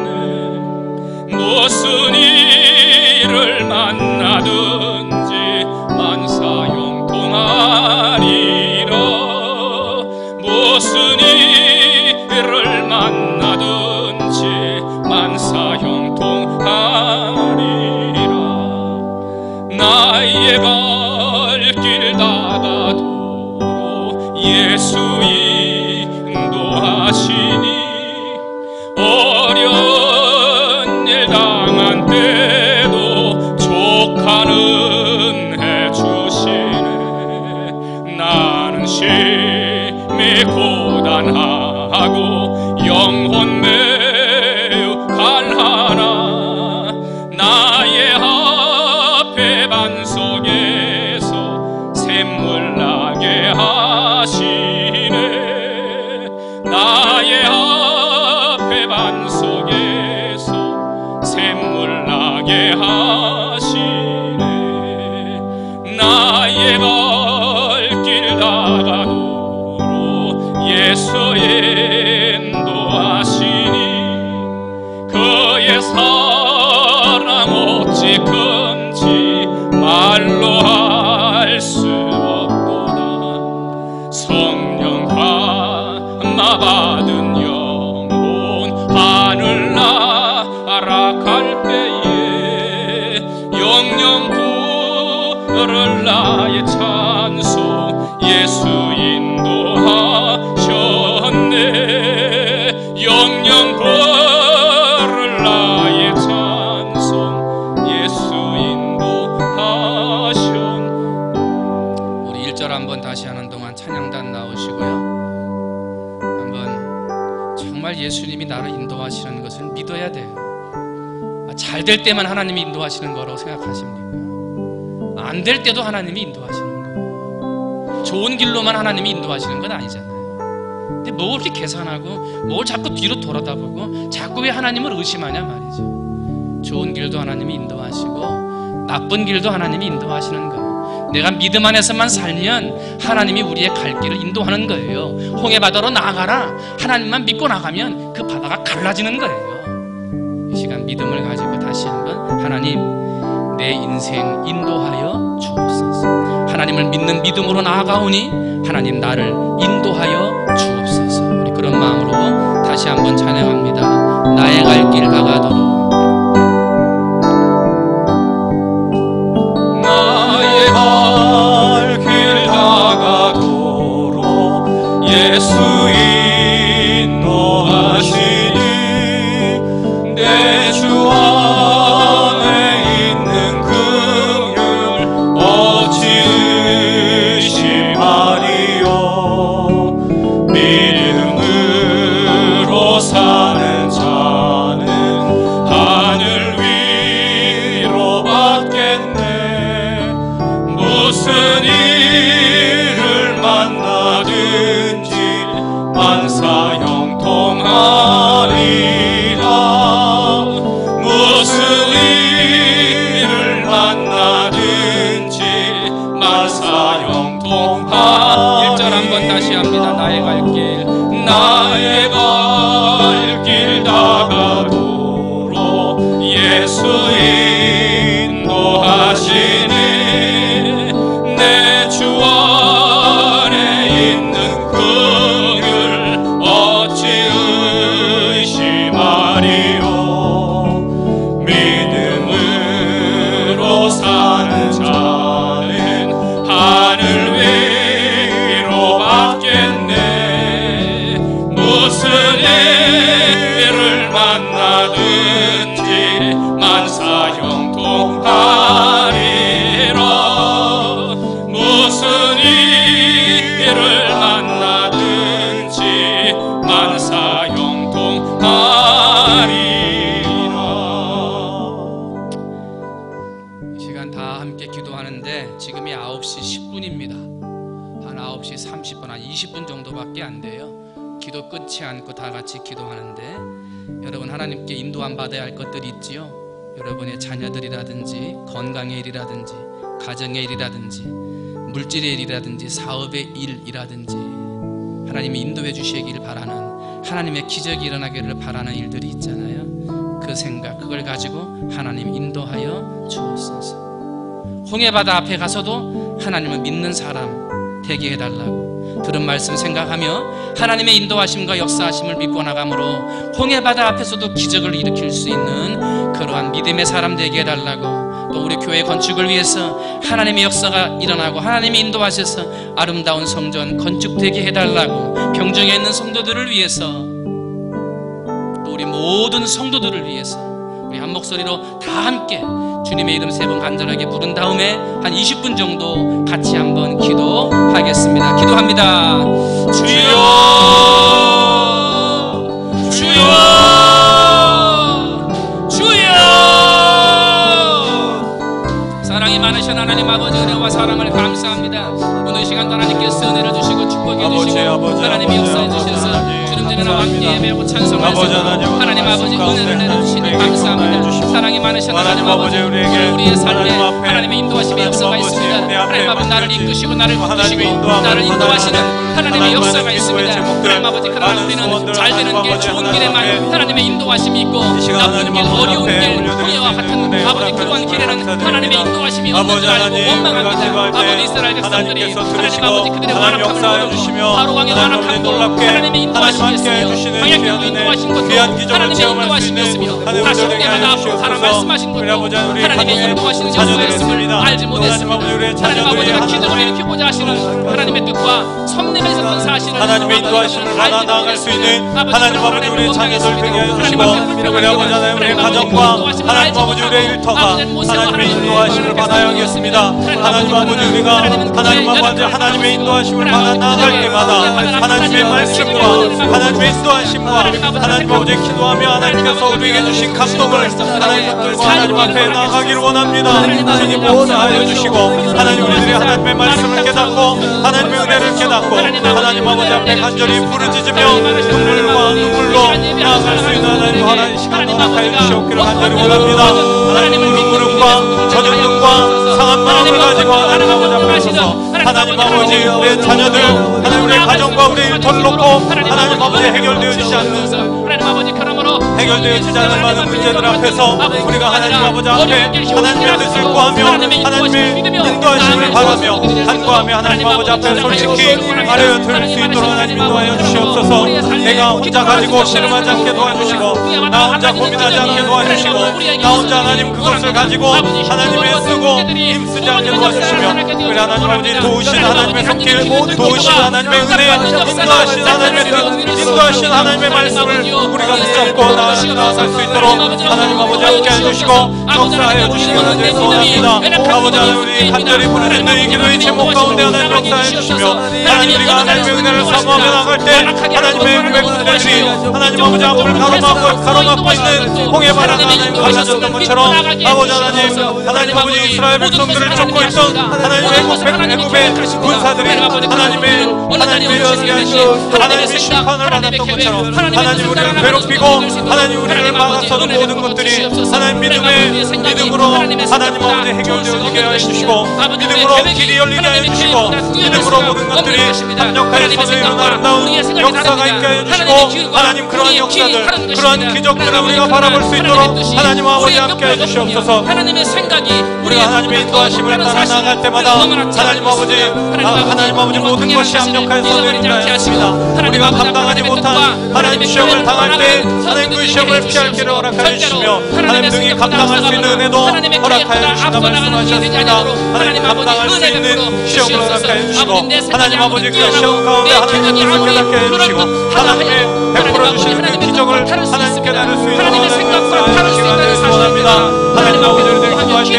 [SPEAKER 1] 무슨 일을 만나든지 만사형통하리라. 무슨 일을 만나든지 만사형통하리라. 나의 갈 길 다가도록 예수 인도하시니 어려운 일 당한 때도 족하는 해 주시네. 나는 심히 고단하고 영혼 매우 갈하나 나의 앞에 반석에서 샘물 나게 하시네. 나의 앞에 반석에서 샘물 나게 하시네. 나의 갈 길 다가도록 예수 인도하시니 그의 사랑 어찌 큰지 말로 할 수 없도다. 성령 감화 받은 영혼 하늘 날아갈 때에 영영 부를 나의 찬송 예수 인도하셨네. 영영 부를 나의 찬송 예수 인도하셨네. 우리 1절 한번 다시 하는 동안 찬양단 나오시고요. 한번 정말 예수님이 나를 인도하시는 것을 믿어야 돼요. 잘 될 때만 하나님이 인도하시는 거라고 생각하십니까? 안 될 때도 하나님이 인도하시는 거예요. 좋은 길로만 하나님이 인도하시는 건 아니잖아요. 근데 뭘 그렇게 계산하고 뭘 자꾸 뒤로 돌아다보고 자꾸 왜 하나님을 의심하냐 말이죠. 좋은 길도 하나님이 인도하시고 나쁜 길도 하나님이 인도하시는 거예요. 내가 믿음 안에서만 살면 하나님이 우리의 갈 길을 인도하는 거예요. 홍해 바다로 나가라. 하나님만 믿고 나가면 그 바다가 갈라지는 거예요. 이 시간 믿음을 가지고 다시 한번 하나님 내 인생 인도하여 주옵소서. 하나님을 믿는 믿음으로 나아가오니 하나님 나를 인도하여 주옵소서. 우리 그런 마음으로 다시 한번 찬양합니다. 나의 갈 길 다가도록 나의 갈 길 다가도록 예수 인도하시니 내 주 안에 있는 긍휼 어찌 의심하리요. 믿음으로 사는 자는 하늘 위로 받겠네. 무슨 일을 만나든지 만사형통하리라. 무슨 일을 만나든지 만사형통하리라. 1절 한번 다시 합니다. 나의 갈 길 나의 갈 길 다가도록 예수 인도하시니 내 주 안에 있는 긍휼 기도 끊지 않고 다 같이 기도하는데, 여러분 하나님께 인도함 받아야 할 것들이 있지요. 여러분의 자녀들이라든지 건강의 일이라든지 가정의 일이라든지 물질의 일이라든지 사업의 일이라든지 하나님이 인도해 주시길 바라는, 하나님의 기적이 일어나기를 바라는 일들이 있잖아요. 그 생각, 그걸 가지고 하나님 인도하여 주옵소서. 홍해바다 앞에 가서도 하나님을 믿는 사람 되게 해달라고 들은 말씀 생각하며 하나님의 인도하심과 역사하심을 믿고 나감으로 홍해바다 앞에서도 기적을 일으킬 수 있는 그러한 믿음의 사람 되게 해달라고, 또 우리 교회 건축을 위해서 하나님의 역사가 일어나고 하나님이 인도하셔서 아름다운 성전 건축되게 해달라고, 병정에 있는 성도들을 위해서, 또 우리 모든 성도들을 위해서 우리 한 목소리로 다 함께 주님의 이름 3번 간절하게 부른 다음에 한 20분 정도 같이 한번 기도하겠습니다. 기도합니다. 주여, 주여, 주여. 사랑이 많으신 하나님 아버지, 은혜와 사랑을 감사합니다. 오늘 시간도 하나님께서 은혜를 주시고 축복해 주시고 하나님의 역사해 주셔서 주름되는 함께 예배하고 찬송하시고 하나님 아버지 은혜를 내려주시니 감사합니다. 사랑이 많으신 하나님 아버지, 우리의 삶에 하나님의 인도하심의 역사가 있습니다. 하나님 아버지 나를 이끄시고 나를 붙드시고 나를 인도하시는 하나님의 역사가 있습니다. 하나님 아버지, 그러나 우리는 잘되는 길, 좋은 길에만 하나님의 인도하심이 있고 나쁜 길, 어려운 길, 홍해와 같은 아버지 그러한 길에는 하나님의 인도하심이 없는 줄 알고 원망합니다. 아버지 이스라엘 백성들이 하나님 아버지 그들의 완악함을 보고 바로왕의 완악함도 하나님의 인도하심이었으며 광야길로 인도하신 것도 하나님의 인도하심이었으며 다시 홍해바다 앞으로 가라 말씀하신 것도 하나님의 인도하시는 역사였음을 알지 못했습니다. 하나님 아버지가 기적을 일으키고자 하시는 하나님의 뜻과 성냄에서 건사하시는
[SPEAKER 2] 하나님의 인도하심을 받아 나아갈 수 있는 하나님 아버지 우리의 자녀들 되게 해주시고, 우리 아버지 하나님 우리의 가정과 하나님 아버지 우리의 일터가 하나님의 인도하심을 받아야 하겠습니다. 하나님 아버지 우리가 하나님 아버지 하나님의 인도하심을 받아 나아갈 때마다 하나님의 말씀과 하나님의 인도하심과 하나님 아버지 기도하며 하나님께서 우리에게 주신 감동을 하나님들과 하나님 앞에 나아가기를 원합니다. 주님 역사하여 주시고 하나님 우리들이 하나님의 말씀을 깨닫고 하나님의 은혜를 깨닫고 하나님 아버지 앞에 간절히 부르짖으며 눈물로 나아갈 수 있는 하나님 시간 허락하여 주시옵기를 간절히 원합니다. 하나님 무릎과 젖은 눈과 상한 마음을 가지고 하나님 아버지 앞에 서서 하나님 아버지 우리의 자녀들 하나님 우리의 가정과 우리의 일터를 놓고 하나님 아버지 해결되어지지 않는 해결되어지지 않는 많은 문제들 앞에서 우리가 하나님 아버지 앞에 하나님의 뜻을 구하며 하나님의 인도하심을 바라며 간구하며 하나님 아버지 앞에 솔직히 말하여 들을 수 있도록 하나님 인도하여 주시옵소서. 내가 혼자 가지고 씨름하지 않게 도와주시고 나 혼자 고민하지 않게 도와주시고 나 혼자 하나님 그것을 가지고 하나님의 쓰고 힘쓰지 않게 도와주시며 우리 하나님 아버지 도우신 하나님의 손길, 도우신 하나님의 은혜, 인도하신 하나님의 뜻, 인도하신 하나님의 말씀을 우리가 붙잡고 나아갈 수 있도록 하나님 아버지 함께 해주시고 역사하여 주시기를 간절히 소원합니다. 아버지 하나님 우리 간절히 부르짖는 이 기도의 제목 가운데 하나님 역사해 주시며 하나님 우리가 하나님의 은혜를 사모하며 나갈 때 하나님의 백성들이 하나님 아버지 앞을 가로막고 있는 홍해바다 하나님 갈라졌던 것처럼 아버지 하나님 아버지 이스라엘 백성들을 쫓고 있던 하나님의 애굽의 군사들이 하나님의 심판을 받았던 것처럼 하나님 우리를 괴롭히고 하나님 우리를 막아서는 모든 것들이 하나님 믿음으로 하나님 아버지 해결되어지게 해주시고 믿음으로 길이 열리게 해주시고 믿음으로 모든 것들이 합력하여 선을 이루는 아름다운 역사가 있게 해주시고 하나님 그러한 역사들 그러한 기적들을 우리가 바라볼 수 있도록 하나님 아버지 함께 해주시옵소서.
[SPEAKER 1] 하나님의 생각이
[SPEAKER 2] 우리가 하나님의 인도하심을 따라 나아갈 때마다 하나님 아버지 모든 것이 합력하여 선을 이루게 하십니다. 우리가 감당하지 못한 하나님 시험을 당할 때 하나님 그 시험을 피할 길을 허락하여 주시며 하나님 등이 감당할 수 있는 은혜도 허락하여 주신다 말씀하셨습니다. 하나님 감당할 수 있는 시험을 허락하여 주시고 하나님 아버지 그 시험 가운데 하나님의 뜻을 깨닫게 해주시고 하나님의 베풀어 주시는 그 기적을 하나님께 나눌 수 있는 하나님의 생각과 다를 수 있는 소원합니다. 하나님 아버지 우리들 기도할 때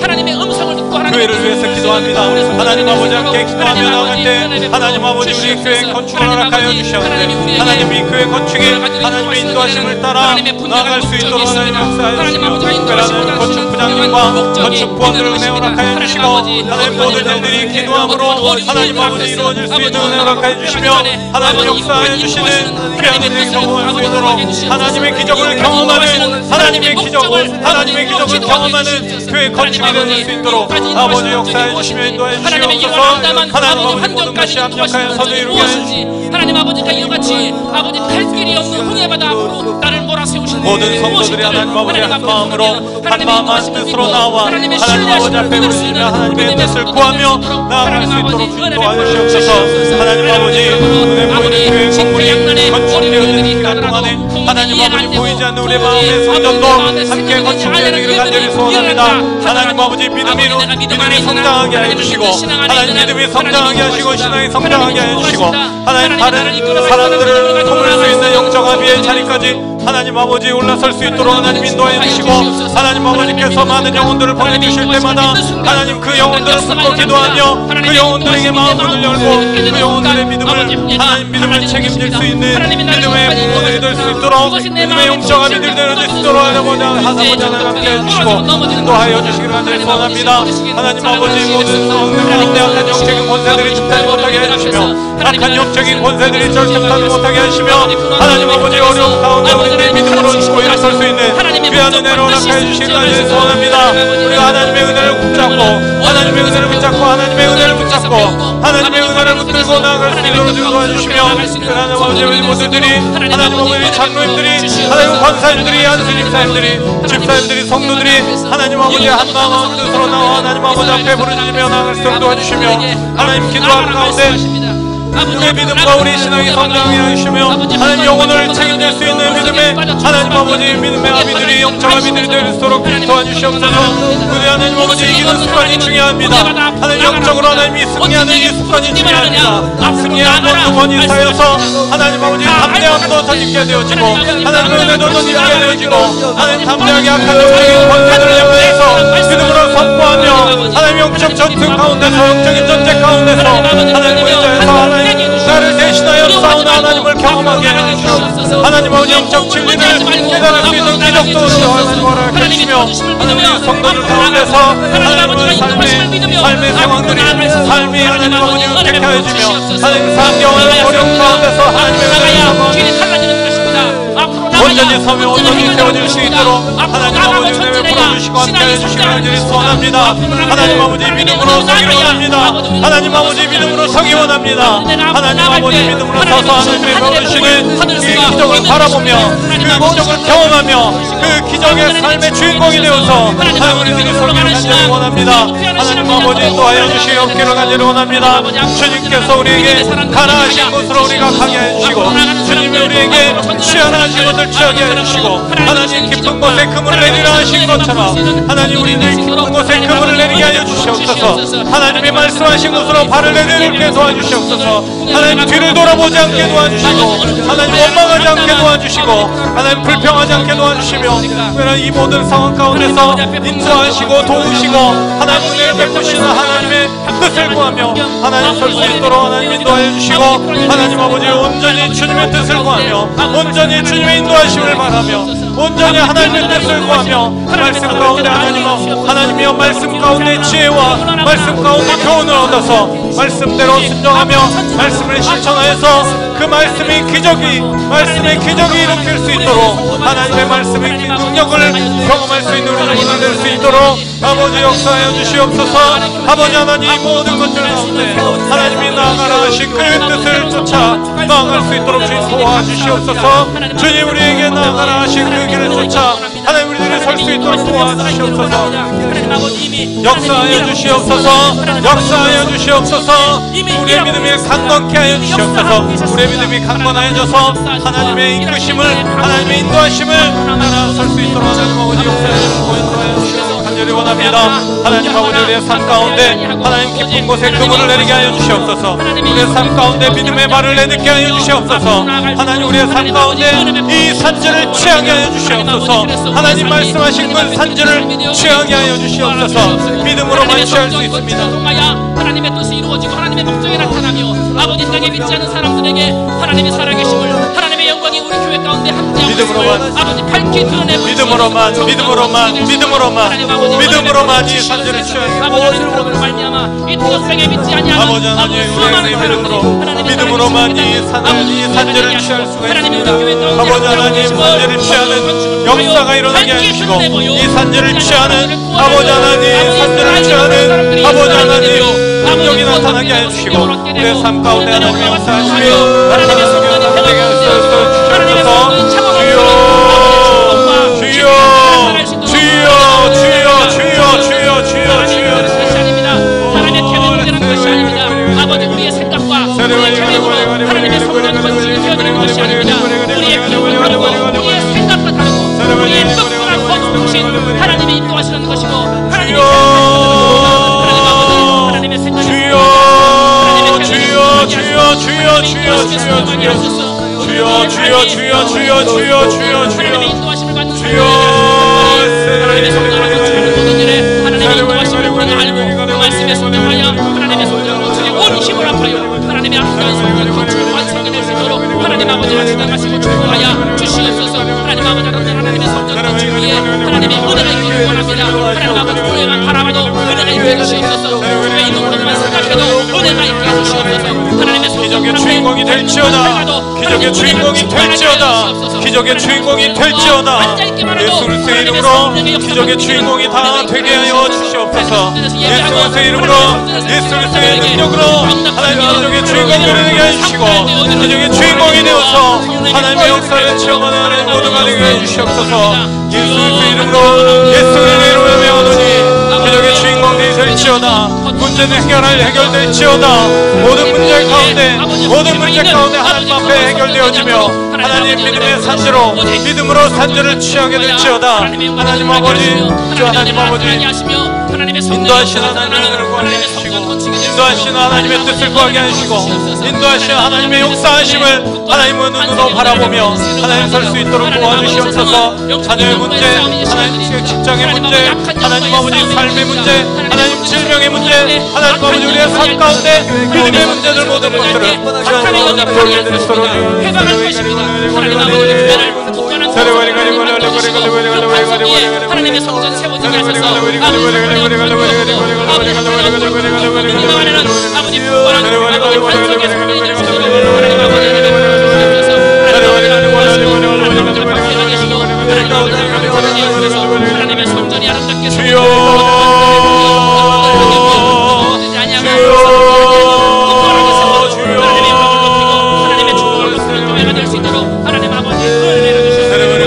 [SPEAKER 1] 하나님의 음성을 듣고
[SPEAKER 2] 교회를 위해서 기도합니다. 하나님 아버지 함께 기도하며 나갈 때 하나님 아버지 우리 교회 건축을 허락하여 주시옵소서. 하나님이 교회 건축에 하나님의 인도하심을 따라 나아갈 수 있도록 하나님 역사해 주시며 특별한 건축 부장님과 건축 부원들을 은혜 허락하여 주시고 하나님 모든 일들이 기도함으로 하나님 아버지 이루어질 수 있는 은혜 허락하여 주시며 하나님 역사하여 주시는 귀한 은혜 경험할 수 있도록 하나님의 기적을 경험하는 하나님의 기적을 경험하는 교회 건축이 될 수 있도록 아버지 역사해 주시며 인도해 주시옵소서. 하나님 아버지 모든 것이 합력하여 선을 이루게 해주시옵소서.
[SPEAKER 3] 하나님 아버지가 이와 같이 아버지 갈 길이 없는 홍해바다 앞으로 나를 몰아세우시는
[SPEAKER 2] 모든 성도들이 하나님 아버지 한 마음으로 한 마음 한 뜻으로 나와 하나님 아버지 앞에 우리는 하나님의 뜻을 구하며 나아갈 수 있도록 도와주시옵소서. 하나님 아버지 은혜 보이는 교회 건물이 건축되어지는 기간 동안에 하나님 아버지 보이지 않는 우리의 마음의 성전도 함께 건축되어지기를 간절히 소원합니다. 하나님 아버지 믿음이 성장하게 해주시고 하나님 믿음이 성장하게 하시고 신앙이 성장하게 해주시고 하나님 다른 사람들을 품을 수 있는 영적 아비의 자리까지 하나님 아버지 올라설 수 있도록 하나님 인도하여 주시고 하나님 아버지께서 많은 영혼들을 보내주실 때마다 하나님 그 영혼들을 품고 기도하며 그 영혼들에게 마음을 열고 그 영혼들의 믿음을 책임질 수 있는 믿음의 부모들이 될 수 있도록 믿음의 영적 아비들이 될 수 있도록 하나님 함께 해주시고 인도하여 주시기를 간절히 소원합니다. 하나님 아버지 모든 가운데 악한 영적인 권세들이 집단 못하게 해주시며 악한 영적인 권세들이 절대하지 못하게 하시며 하나님 아버지 어려운 가운데 우리들의 믿음으로 죽고 일어설 수 있는 귀한 은혜로 허락해 주시길 간절히 소원합니다. 우리가 하나님의 은혜를 붙잡고 하나님의 은혜를 붙잡고 하나님의 은혜를 붙잡고 하나님의 은혜를 붙들고 나아갈 수 있도록 도와주시며 하나님 아버지 우리 모두들이 하나님 아버지 장로님들이 하나님 권사님들이 안수님사님들이 집사님들이 성도들이 하나님 아버지 한 마음 한 뜻으로 나와 하나님 아버지 앞에 부르짖으며 나아갈 수 있도록 도와주시며 하나님 기도하는 가운데 우리의 믿음과 우리 신앙이 성장하게 하시며 하나님 영혼을 책임질 수 있는 믿음의 하나님 아버지 믿음의 아비들이 영적 아비들이 될 수 있도록 도와주시옵소서. 우리 하나님 아버지 이기는 습관이 중요합니다. 하나님 영적으로 하나님이 승리하는 이 습관이 중요합니다. 승리하는 두번이 쌓여서 하나님 아버지 담대함도 더 있게 되어지고 하나님 은혜도 더 있게 되어지고 하나님 담대하게 악한 영적인 권세들을 향해서 믿음으로 선포하며 하나님 영적 전투 가운데서 영적인 전쟁 가운데서 하나님 의자에서 하나님 나를 대신하여 싸우는 하나님을 경험하게 해주시옵소서. 하나님 아버지 영적 진리를 깨달을 수 있는 기적도 하나님 허락해 주시며 하나님 성도들 가운데서 하나님의 삶의 상황들이 삶이 하나님 아버지 은택해 주시며 하나님 상경하는 어려운 가운데서 하나님의 은혜를 온전히 서며 온전히 세워질 수 있도록 하나님 아버지 은혜를 풀어주시고 함께해 주시길 간절히 소원합니다. 하나님 아버지 믿음으로 서기를 원합니다. 하나님 아버지 믿음으로 서기 원합니다. 하나님 아버지 믿음으로 서서 하나님의 베푸시는 그 기적을 바라보며 그 기적을 경험하며 그 기적의 삶의 주인공이 되어서 하나님의 서기를 간절히 원합니다. 하나님 아버지 인도하여 주시옵기를 간절히 원합니다. 주님께서 우리에게 가나하신 곳으로 우리가 가게 해주시고 주님이 우리에게 취하신 것을 취하게 해주시고 하나님 깊은 곳에 그물을 내리라 하신 것처럼 하나님 우리들 깊은 곳에 그물을 내리게 하여 주시옵소서. 하나님의 말씀하신 곳으로 발을 내딛게 도와주시옵소서. 하나님 뒤를 돌아보지 않게 도와주시고 하나님 원망하지 않게 도와주시고 하나님 불평하지 않게 도와주시며 이 모든 상황 가운데서 인도하시고 도우시고 하나님 은혜를 베푸시는 하나님의 뜻을 구하며 하나님 설 수 있도록 하나님 인도하여 주시고 하나님 아버지 온전히 주님의 뜻을 구하며 온전히 주님의 인도하심을 바라며 온전히 하나님의 뜻을 구하며 말씀 가운데 하나님이여 말씀 가운데 지혜와 말씀 가운데 교훈을 얻어서 말씀대로 순종하며 말씀을 실천하여서 그 말씀의 기적이 일으킬 수 있도록 하나님의 말씀의 능력을 경험할 수 있는 우리 모두가 될 수 있도록 아버지 역사하여 주시옵소서. 아버지 하나님 모든 것들 가운데 하나님이 나아가라 하신 그 뜻을 쫓아 나아갈 수 있도록 주님 도와주시옵소서. 주님 우리에게 나아가라 하신 그 길을 쫓아 하나님 우리들이 설 수 있도록 도와주시옵소서. 역사하여 주시옵소서. 우리의 믿음이 강건케 하여 주시옵소서. 우리의 믿음이 강건하여져서 하나님의 이끄심을 하나님의 인도하심을 따라 설 수 있도록 하나님 아버지 역사하여 주시옵소서. 간절히 원합니다. 하나님 아버지 우리의 삶 가운데 하나님 깊은 곳에 그물을 내리게 하여 주시옵소서. 우리의 삶 가운데 믿음의 발을 내딛게 하여 주시옵소서. 하나님 우리의 삶 가운데 이 산지를 취하게 하여 주시옵소서. 하나님 말씀하신 그 산지를 취하게 하여 주시옵소서. 믿음으로만 취할 수 있습니다.
[SPEAKER 3] 하나님의 뜻이 이루어지고 하나님의 목적이 나타나며 아버지 땅에 믿지 않는 사람들에게 하나님의 살아계심을
[SPEAKER 2] 믿음으로만,
[SPEAKER 3] 아버지 밝히 드러내고
[SPEAKER 2] 믿음으로만 이 산지를 취하시고
[SPEAKER 3] 아버지 이 두렵게 믿지 아니하는
[SPEAKER 2] 아버지 하나님 믿음으로만 이 산지를 취할 수가 있습니다. 아버지 하나님 산지를 취하는 역사가 일어나게 하시고 이 산지를 취하는 아버지 하나님 산지를 취하는 아버지 하나님 능력이 나타나게 해주시고 내 삶 가운데 하나님의 역사하시며 나타나시며 되게 하소서.
[SPEAKER 3] 하나님의 계획대로는 것이 아닙니다. 아버지 우리의 생각과 우리의 계획으로 하나님의 성령 건축이 되어지는 것이 아닙니다. 우리의 기억은 다르고 우리의 생각과 다르고 우리의 뜻과 거룩하신 하나님이 인도하시는 것이고 하나님의 하나님의 생각이 하나님의 인도하심을 받는 하나님의 성령을 거치는 모든 일에 하나님의 인도하심을 우리가 알고 그 말씀에 순종하여 하나님의 성령을 거치게 온 힘을 합하여 하나님의 아름다운 성령을 거치고 완성해 낼 수 있도록 하나님 아버지가 주장하시고 축복하여 주시옵소서. 하나님 아버지 하나님의 성령을 거치기 위해 하나님의 은혜가 있기를 원합니다. 하나님 아버지 교회가 바라봐도 은혜가 있게 해주시옵소서. 교회에 있는 것만 생각해도 은혜가 있게 해주시옵소서. 하나님의
[SPEAKER 2] 기적의 주인공이 될지어다. 기적의 주인공이 될지어다. 기적의 주인공이 될지어다. 예수 그리스도의 이름으로 기적의 주인공이 다 되게 하여 주시옵소서. 예수 그리스도의 이름으로 예수 그리스도의 능력으로 하나님 기적의 주인공이 되게 해주시고 기적의 주인공이 되어서 하나님의 역사를 체험하는 모두가 되게 해주시옵소서. 예수 그리스도의 이름으로 예수 그리스도의 이름으로 명하노니 기적의 주인공이 될지어다. 문제는 해결될지어다. 모든 문제 가운데 하나님 앞에 해결되어지며 하나님 믿음의 산지로 믿음으로 산지를 취하게 될지어다. 하나님 아버지 인도하시는 하나님을 구하게 하시고 인도하시는 하나님의 뜻을 구하게 하시고 인도하시는 하나님의 역사하심을 하나님의 눈으로 바라보며 하나님 설 수 있도록 도와주시옵소서. 자녀의 문제, 하나님 직장의 문제, 하나님 아버지 삶의 문제, 하나님 질병의 문제, 하나님 아버지 우리의 삶 가운데 믿음의 문제들 모든 것들을 하나님 아버지 돌려드리도록
[SPEAKER 3] 회방할 것입니다. 하나님 아버지 교회를 굳건한 하나님의 성전 세워지게 하셔서 아버지 아버지 굳건한 아버지 반석의 성전이 될 수 있도록 하나님 아버지 하나님의 성전이 아름답게 하나님의 축복을 높이는 교회가 될 수 있도록 하나님 아버지 은혜를 주시옵소서. 하나님 아버지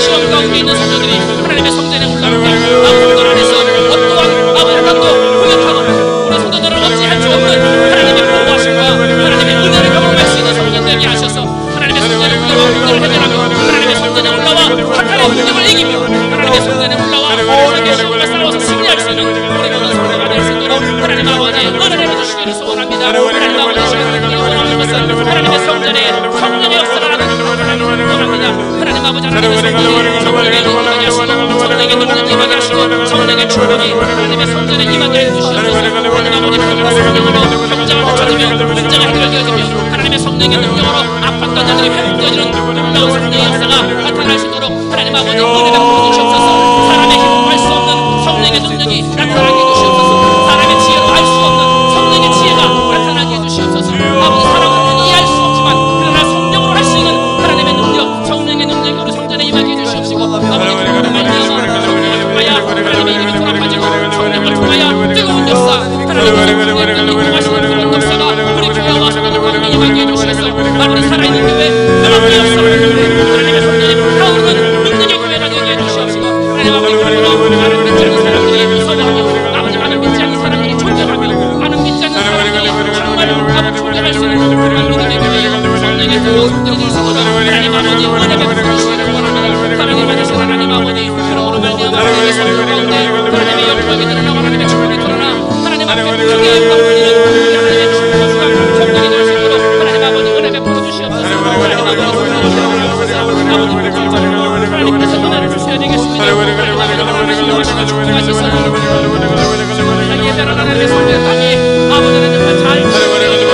[SPEAKER 3] 시험 가운데 있는 성도들이 하나님의 성전에 올라올 때 아무것도 안에서 어떠한 아버지 것도 후격하거나 우리 성도들을 어찌할 수 없는 하나님의 보호하심과 하나님의 은혜를 경험할 수 있는 성전 되게 하셔서 하나님의 성전에 올라와 문제를 해결하며 하나님의 성전에 올라와 각각의 문제를 이기며 하나님의 성전에 올라와 모든 시험과 싸워서 승리할 수 있는 우리 모든 성도가 될 수 있도록 하나님 아버지 은혜를 해주시기를 소원합니다. 하나님 아버지 시간을 원하는 것은 하나님의 성전에 성령의 역사가 나타나는 원합니다. 하나님 아버지 하나님의 성전에 임하게 하시고 성령의 능력이 임하게 하시고 성령의 축복이 하나님의 성전에 임하게 해주시옵소서. 하나님 아버지 그런 성령으로 문제가 고쳐지며 문제가 해결되어지며 하나님의 성령의 능력으로 아팠던 자들이 회복되어지는 놀라운 성령의 역사가 나타날 수 있도록 하나님 아버지 은혜가 부어주시옵소서. 사람의 힘으로 할 수 없는 성령의 능력이 나타나게 해주시옵소서. 사람의 지혜로 할 수 없는 성령의 지혜가 나타나게 해주시옵소서. 아버지 사람은 이해할 수 없지만 그러나 성령으로 할 수 있는 하나님의 능력 성령의 능력이 우리 성전에 임하게 해주시옵시고 아버지 그런 말미암아 성령을 통하여 하나님의 이름이 돌아가지고 성령을 통하여 뜨거운 역사 하나님의 성령의 능력이 하시는 그런 역사가 우리 교회와 성도들 가운데 임하게 해주시옵소서. 우리 살아있는 교회 하나님의 역사가 하나님의 성령이 타오르는 능력의 교회가 되게 해주시옵시고 하나님 아버지 그러므로 나는 믿지 않는 사람들이 있어가며 아버지 나는 믿지 않는 사람들이 존재하며 나는 믿지 않는 사람들이 정말 아버지 존재할 수 있는 그런 믿음의 교회 성령의 성도들이 될 수 있도록 하나님 아버지 은혜 베풀어 주시기를 원합니다. 하나님 아버지 하나님 아버지 그러므로 말미암아 하나님의 성령 가운데 하나님의 영광이 드러나고 하나님의 축복이 드러나 하나님 앞에 크게 뻔뻔히는 하나님의 축복과 성령이 될 수 있도록 하나님 아버지 은혜 베풀어 주시옵소서. 하나님 아버지 하나님께서 은혜를 주셔야 되겠습니다. 하나님 아버지 축복하셔서 예배로 하나님의 성령 감히 아버지는 정말 잘 이루어져 하나님과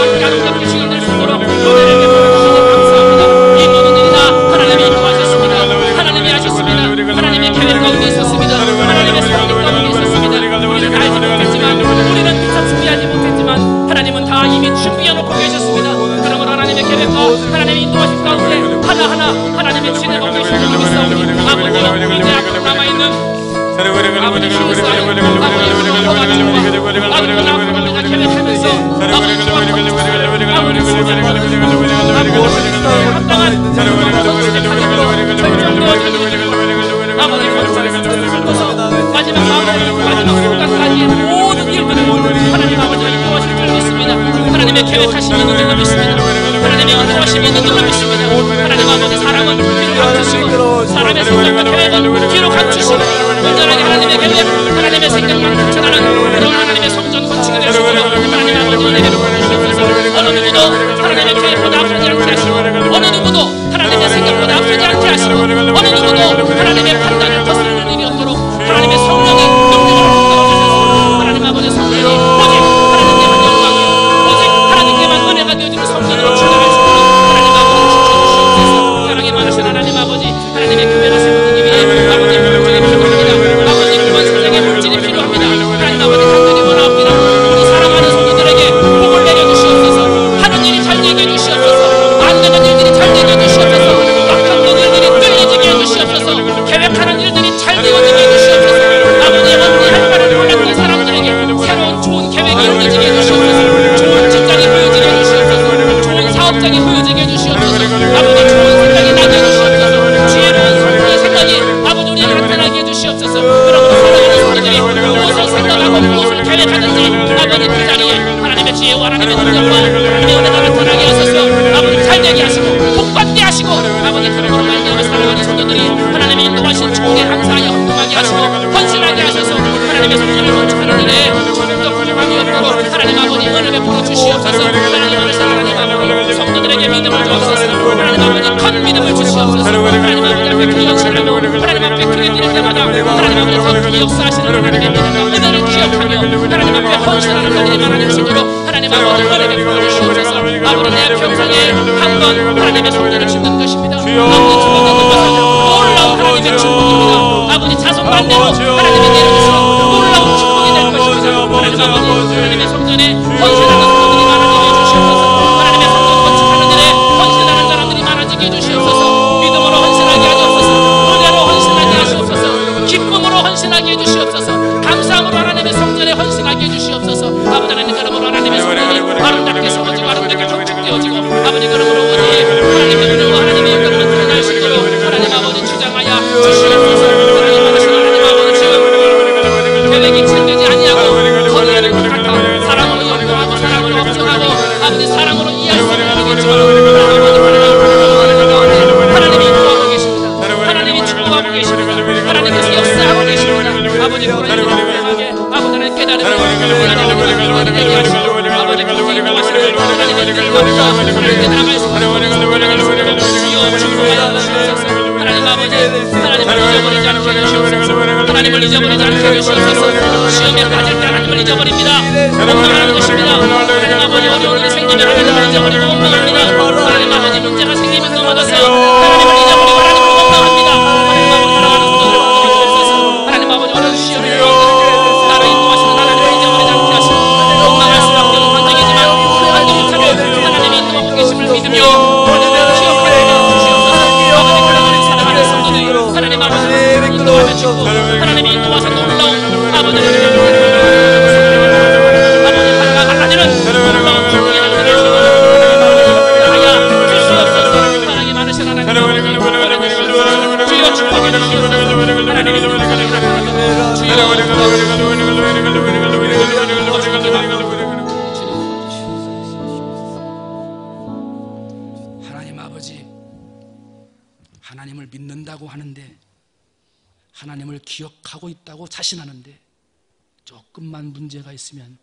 [SPEAKER 3] 함께 아름답게 시간될 수 있도록 은혜를 베풀어 주시옵소서. 성령에 합당한 아버지 마지막 순간까지 모든 일들을 하나님 아버지가 인도하실 줄 믿습니다. 하나님의 계획하신 있는 줄 믿습니다. 하나님의 인도하심이 있는 줄 믿습니다. 하나님 아버지 사람은 뒤로 감추시고 사람의 생각과 계획은 뒤로 감추시고 온전하게 하나님의 계획 하나님의 생각만 전하는 그런 하나님의 성전 건축이 되시고 하나님 아버지 은혜를 부어주셔서 어느 누구도 하나님의 계획보다 앞서지 않게 하시고 어느 누구도 하나님의 생각보다 앞서지 않게 하시고 어느 누구도 하나님의 판단을 거스르는 일이 없도록 하나님의 성령이 능력으로 하나님 아버지 성령이 오직 하나님께만 영광 오직 하나님께만 은혜가 되어주는 성령으로 충만할 수 있도록 하나님 아버지 지켜주시옵소서. 사랑이 많으신 하나님 아버지 하나님의 교회를 세우기 위해 아버지 물질이 필요합니다. 아버지 그만 사랑의 물질이 필요합니다. 하나님 아버지 간절히 원하옵니다. 우리 사랑하는 성도들에게 복을 내려주시옵소서. 하는 일이 잘 되게 해주시옵소서. 안 되는 일들이 잘 되게 해주시옵소서. 막혔던 일들이 뚫려지게 해주시옵소서. 계획하는 일들이 잘 되어지게 해주시옵소서. 아버지 어찌 할 바를 몰랐던 사람들에게 새로운 좋은 계획이 이루어지게 해주시옵소서. 좋은 직장이 보여지게 해주시옵소서. 좋은 사업장이 보여지게 해주시옵소서. 아버지 좋은 생각이 나게 해주시옵소서. 지혜로운 성공의 생각이 아버지 우리에게 나타나게 해주시옵소서. 그러므로 사랑하는 성도들이 무엇을 생각하고 무엇을 계획하는지 아버지 그 자리에 하나님의 지혜와 하나님의 능력과 하나님의 은혜가 나타나게 하소서. 아버지 잘되게 하시고 복받게 하시고 아버지 그러므로 말미암아 사랑하는 성도들이 하나님의 인도하신 총에 항상하여 헌금하게 하시고 헌신하게 하셔서 하나님의 성전을 건축하는 일에 조금 더 불만이 없도록 하나님 아버지 은혜 베풀어 주시옵소서. 하나님 아버지 사랑하는 아버지 성도들에게 믿음을 주옵소서. 하나님 아버지 큰 믿음을 주시옵소서. 하나님 아버지 앞에 그 역사하며 하나님 앞에 크게 드릴 때마다 하나님 아버지 그 역사하시는 하나님의 믿음과 은혜를 기억하며 하나님 앞에 헌신하는 자들이 많아질 수 있도록 하나님 아버지 은혜 베풀어 주시옵소서. 아버지 내 평생에 한 번 하나님의 성전을 짓는 것입니다. 아버지 축복하는 것은 놀라운 하나님의 축복입니다. 아버지 자손 만대로 하나님의 내려주시고 놀라운 축복이 될 것입니다. 하나님 아버지 하나님의 성전에 헌신하는 성도들이 많아지게 해주시옵소서. 하나님의 성전 건축하는 일에 헌신하는 사람들이 많아지게 해주시옵소서. 믿음으로 헌신하게 하시옵소서. 은혜로 헌신하게 하시옵소서. 기쁨으로 헌신하게 해주시옵소서. 감사함으로 하나님의 성전에 헌신하게 해주시옵소서. 아버지 하나님 그러므로 하나님의 성전이 아름답게 세워지고 아름답게 건축되어지고 아버지 그러므로 오직 하나님의 은혜와 하나님의 영광만 드러날 수 있도록 하나님 아버지 주장하여 주시옵소서. 하나님 하나님 하나님 아버지 지금 계획이 진되지 아니하고 거리를 같아 사랑으로 연구하고 사랑으로 합성하고 아버지 사랑으로 이해할 수 있는 되겠지만 하나님이 인도하고 계십니다. 하나님이 축복하고 계십니다. 하나님께서 역사하고 계십니다. 아버지 그러니 분명하게 아버지 하나님 깨달음을 하나님 되게 하시고 아버지 그분이 인도하시는 하나님의 능력과 하나님께 나갈 수 있는 주여 축복하여 주시옵소서. 하나님 아버지 하나님을 잊어버리지 않게 해주시옵소서. 하나님을 잊어버리지 않게 해주시옵소서. 시험에 빠질 때 하나님을 잊어버립니다. 원망하는 것입니다. 하나님 아버지 어려운 일이 생기면 하나님을 잊어버리고 원망합니다. 하나님 아버지 문제가 생기면 넘어져서 하나님을 잊어버리고 하나님을 원망합니다. 하나님 아버지 사랑하는 성도들 원망해주옵소서. 하나님 아버지 오늘 시험에 나를 인도하시는 하나님을 잊어버리지 않게 하시고 원망할 수밖에 없는 환경이지만 그 환경 못하며 하나님이 인도하고 계심을 믿으며 기억하여 주시옵소서. 아버지 그러므로 사랑하는 성도들이 하나님 아버지를 인도하며 주고 하나님이 인도하셔 놀라운 아버지 하나가 갈라지는 놀라운 축복이 나타날 수 있도록 하여 주시옵소서. 사랑이 많으신 하나님 주여 축복해 주시옵소서. 하나님의 능력이 나타나며 주여
[SPEAKER 1] 하나님 아버지 하나님을 믿는다고 하는데 하나님을 기억하고 있다고 자신하는데 조금만 문제가 있으면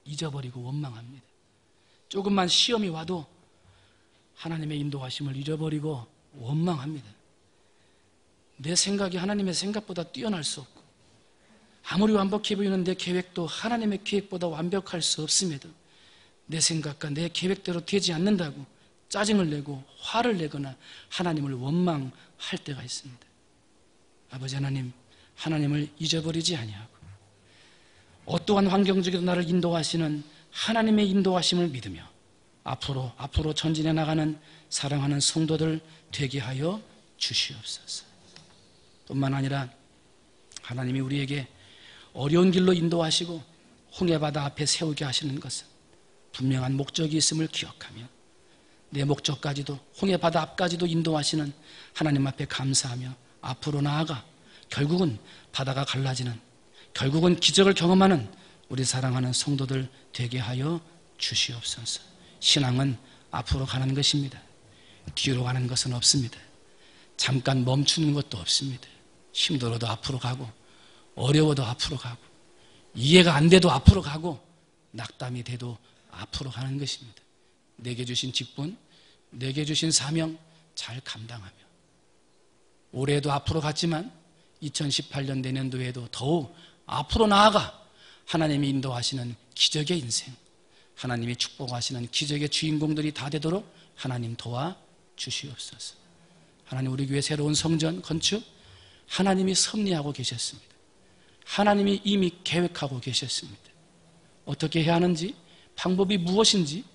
[SPEAKER 1] 잊어버리고 원망합니다. 조금만 시험이 와도 하나님의 인도하심을 잊어버리고 원망합니다. 내 생각이 하나님의 생각보다 뛰어날 수 없고 아무리 완벽해 보이는 내 계획도 하나님의 계획보다 완벽할 수 없음에도 내 생각과 내 계획대로 되지 않는다고 짜증을 내고 화를 내거나 하나님을 원망할 때가 있습니다. 아버지 하나님, 하나님을 잊어버리지 아니하고 어떠한 환경 중에도 나를 인도하시는 하나님의 인도하심을 믿으며 앞으로 전진해 나가는 사랑하는 성도들 되게 하여 주시옵소서. 뿐만 아니라 하나님이 우리에게 어려운 길로 인도하시고 홍해바다 앞에 세우게 하시는 것은 분명한 목적이 있음을 기억하며 내 목적까지도 홍해 바다 앞까지도 인도하시는 하나님 앞에 감사하며 앞으로 나아가 결국은 바다가 갈라지는, 결국은 기적을 경험하는 우리 사랑하는 성도들 되게 하여 주시옵소서. 신앙은 앞으로 가는 것입니다. 뒤로 가는 것은 없습니다. 잠깐 멈추는 것도 없습니다. 힘들어도 앞으로 가고, 어려워도 앞으로 가고, 이해가 안 돼도 앞으로 가고, 낙담이 돼도 앞으로 가는 것입니다. 내게 주신 직분, 내게 주신 사명 잘 감당하며, 올해도 앞으로 갔지만 2018년 내년도에도 더욱 앞으로 나아가 하나님이 인도하시는 기적의 인생, 하나님이 축복하시는 기적의 주인공들이 다 되도록 하나님 도와 주시옵소서. 하나님, 우리 교회 새로운 성전 건축 하나님이 섭리하고 계셨습니다. 하나님이 이미 계획하고 계셨습니다. 어떻게 해야 하는지, 방법이 무엇인지,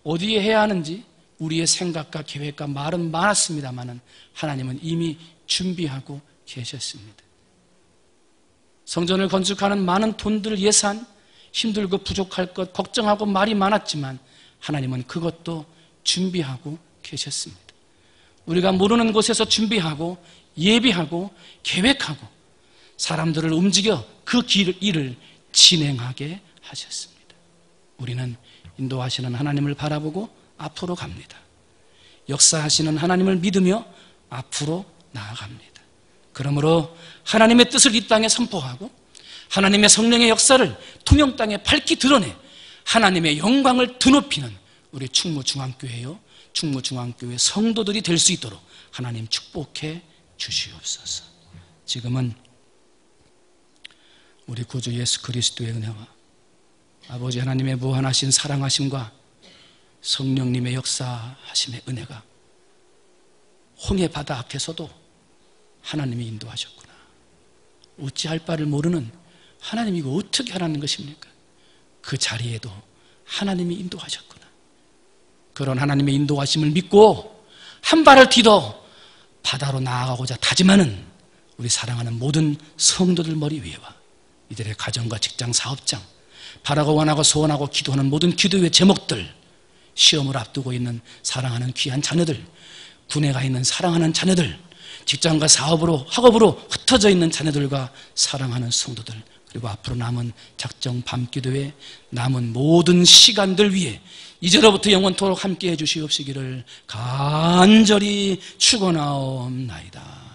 [SPEAKER 1] 어디에 해야 하는지 우리의 생각과 계획과 말은 많았습니다만 하나님은 이미 준비하고 계셨습니다. 성전을 건축하는 많은 돈들, 예산, 힘들고 부족할 것 걱정하고 말이 많았지만 하나님은 그것도 준비하고 계셨습니다. 우리가 모르는 곳에서 준비하고 예비하고 계획하고 사람들을 움직여 그 일을 진행하게 하셨습니다. 우리는 인도하시는 하나님을 바라보고 앞으로 갑니다. 역사하시는 하나님을 믿으며 앞으로 나아갑니다. 그러므로 하나님의 뜻을 이 땅에 선포하고 하나님의 성령의 역사를 통영 땅에 밝히 드러내 하나님의 영광을 드높이는 우리 충무중앙교회요, 충무중앙교회 성도들이 될 수 있도록 하나님 축복해 주시옵소서. 지금은 우리 구주 예수 그리스도의 은혜와 아버지 하나님의 무한하신 사랑하심과 성령님의 역사하심의 은혜가 홍해 바다 앞에서도 하나님이 인도하셨구나, 어찌할 바를 모르는 하나님이 이거 어떻게 하라는 것입니까? 그 자리에도 하나님이 인도하셨구나. 그런 하나님의 인도하심을 믿고 한 발을 디뎌 바다로 나아가고자 다짐하는 우리 사랑하는 모든 성도들 머리 위에와 이들의 가정과 직장, 사업장, 바라고 원하고 소원하고 기도하는 모든 기도의 제목들, 시험을 앞두고 있는 사랑하는 귀한 자녀들, 군에 가 있는 사랑하는 자녀들, 직장과 사업으로 학업으로 흩어져 있는 자녀들과 사랑하는 성도들, 그리고 앞으로 남은 작정 밤기도에 남은 모든 시간들 위에 이제로부터 영원토록 함께해 주시옵시기를 간절히 축원하옵나이다.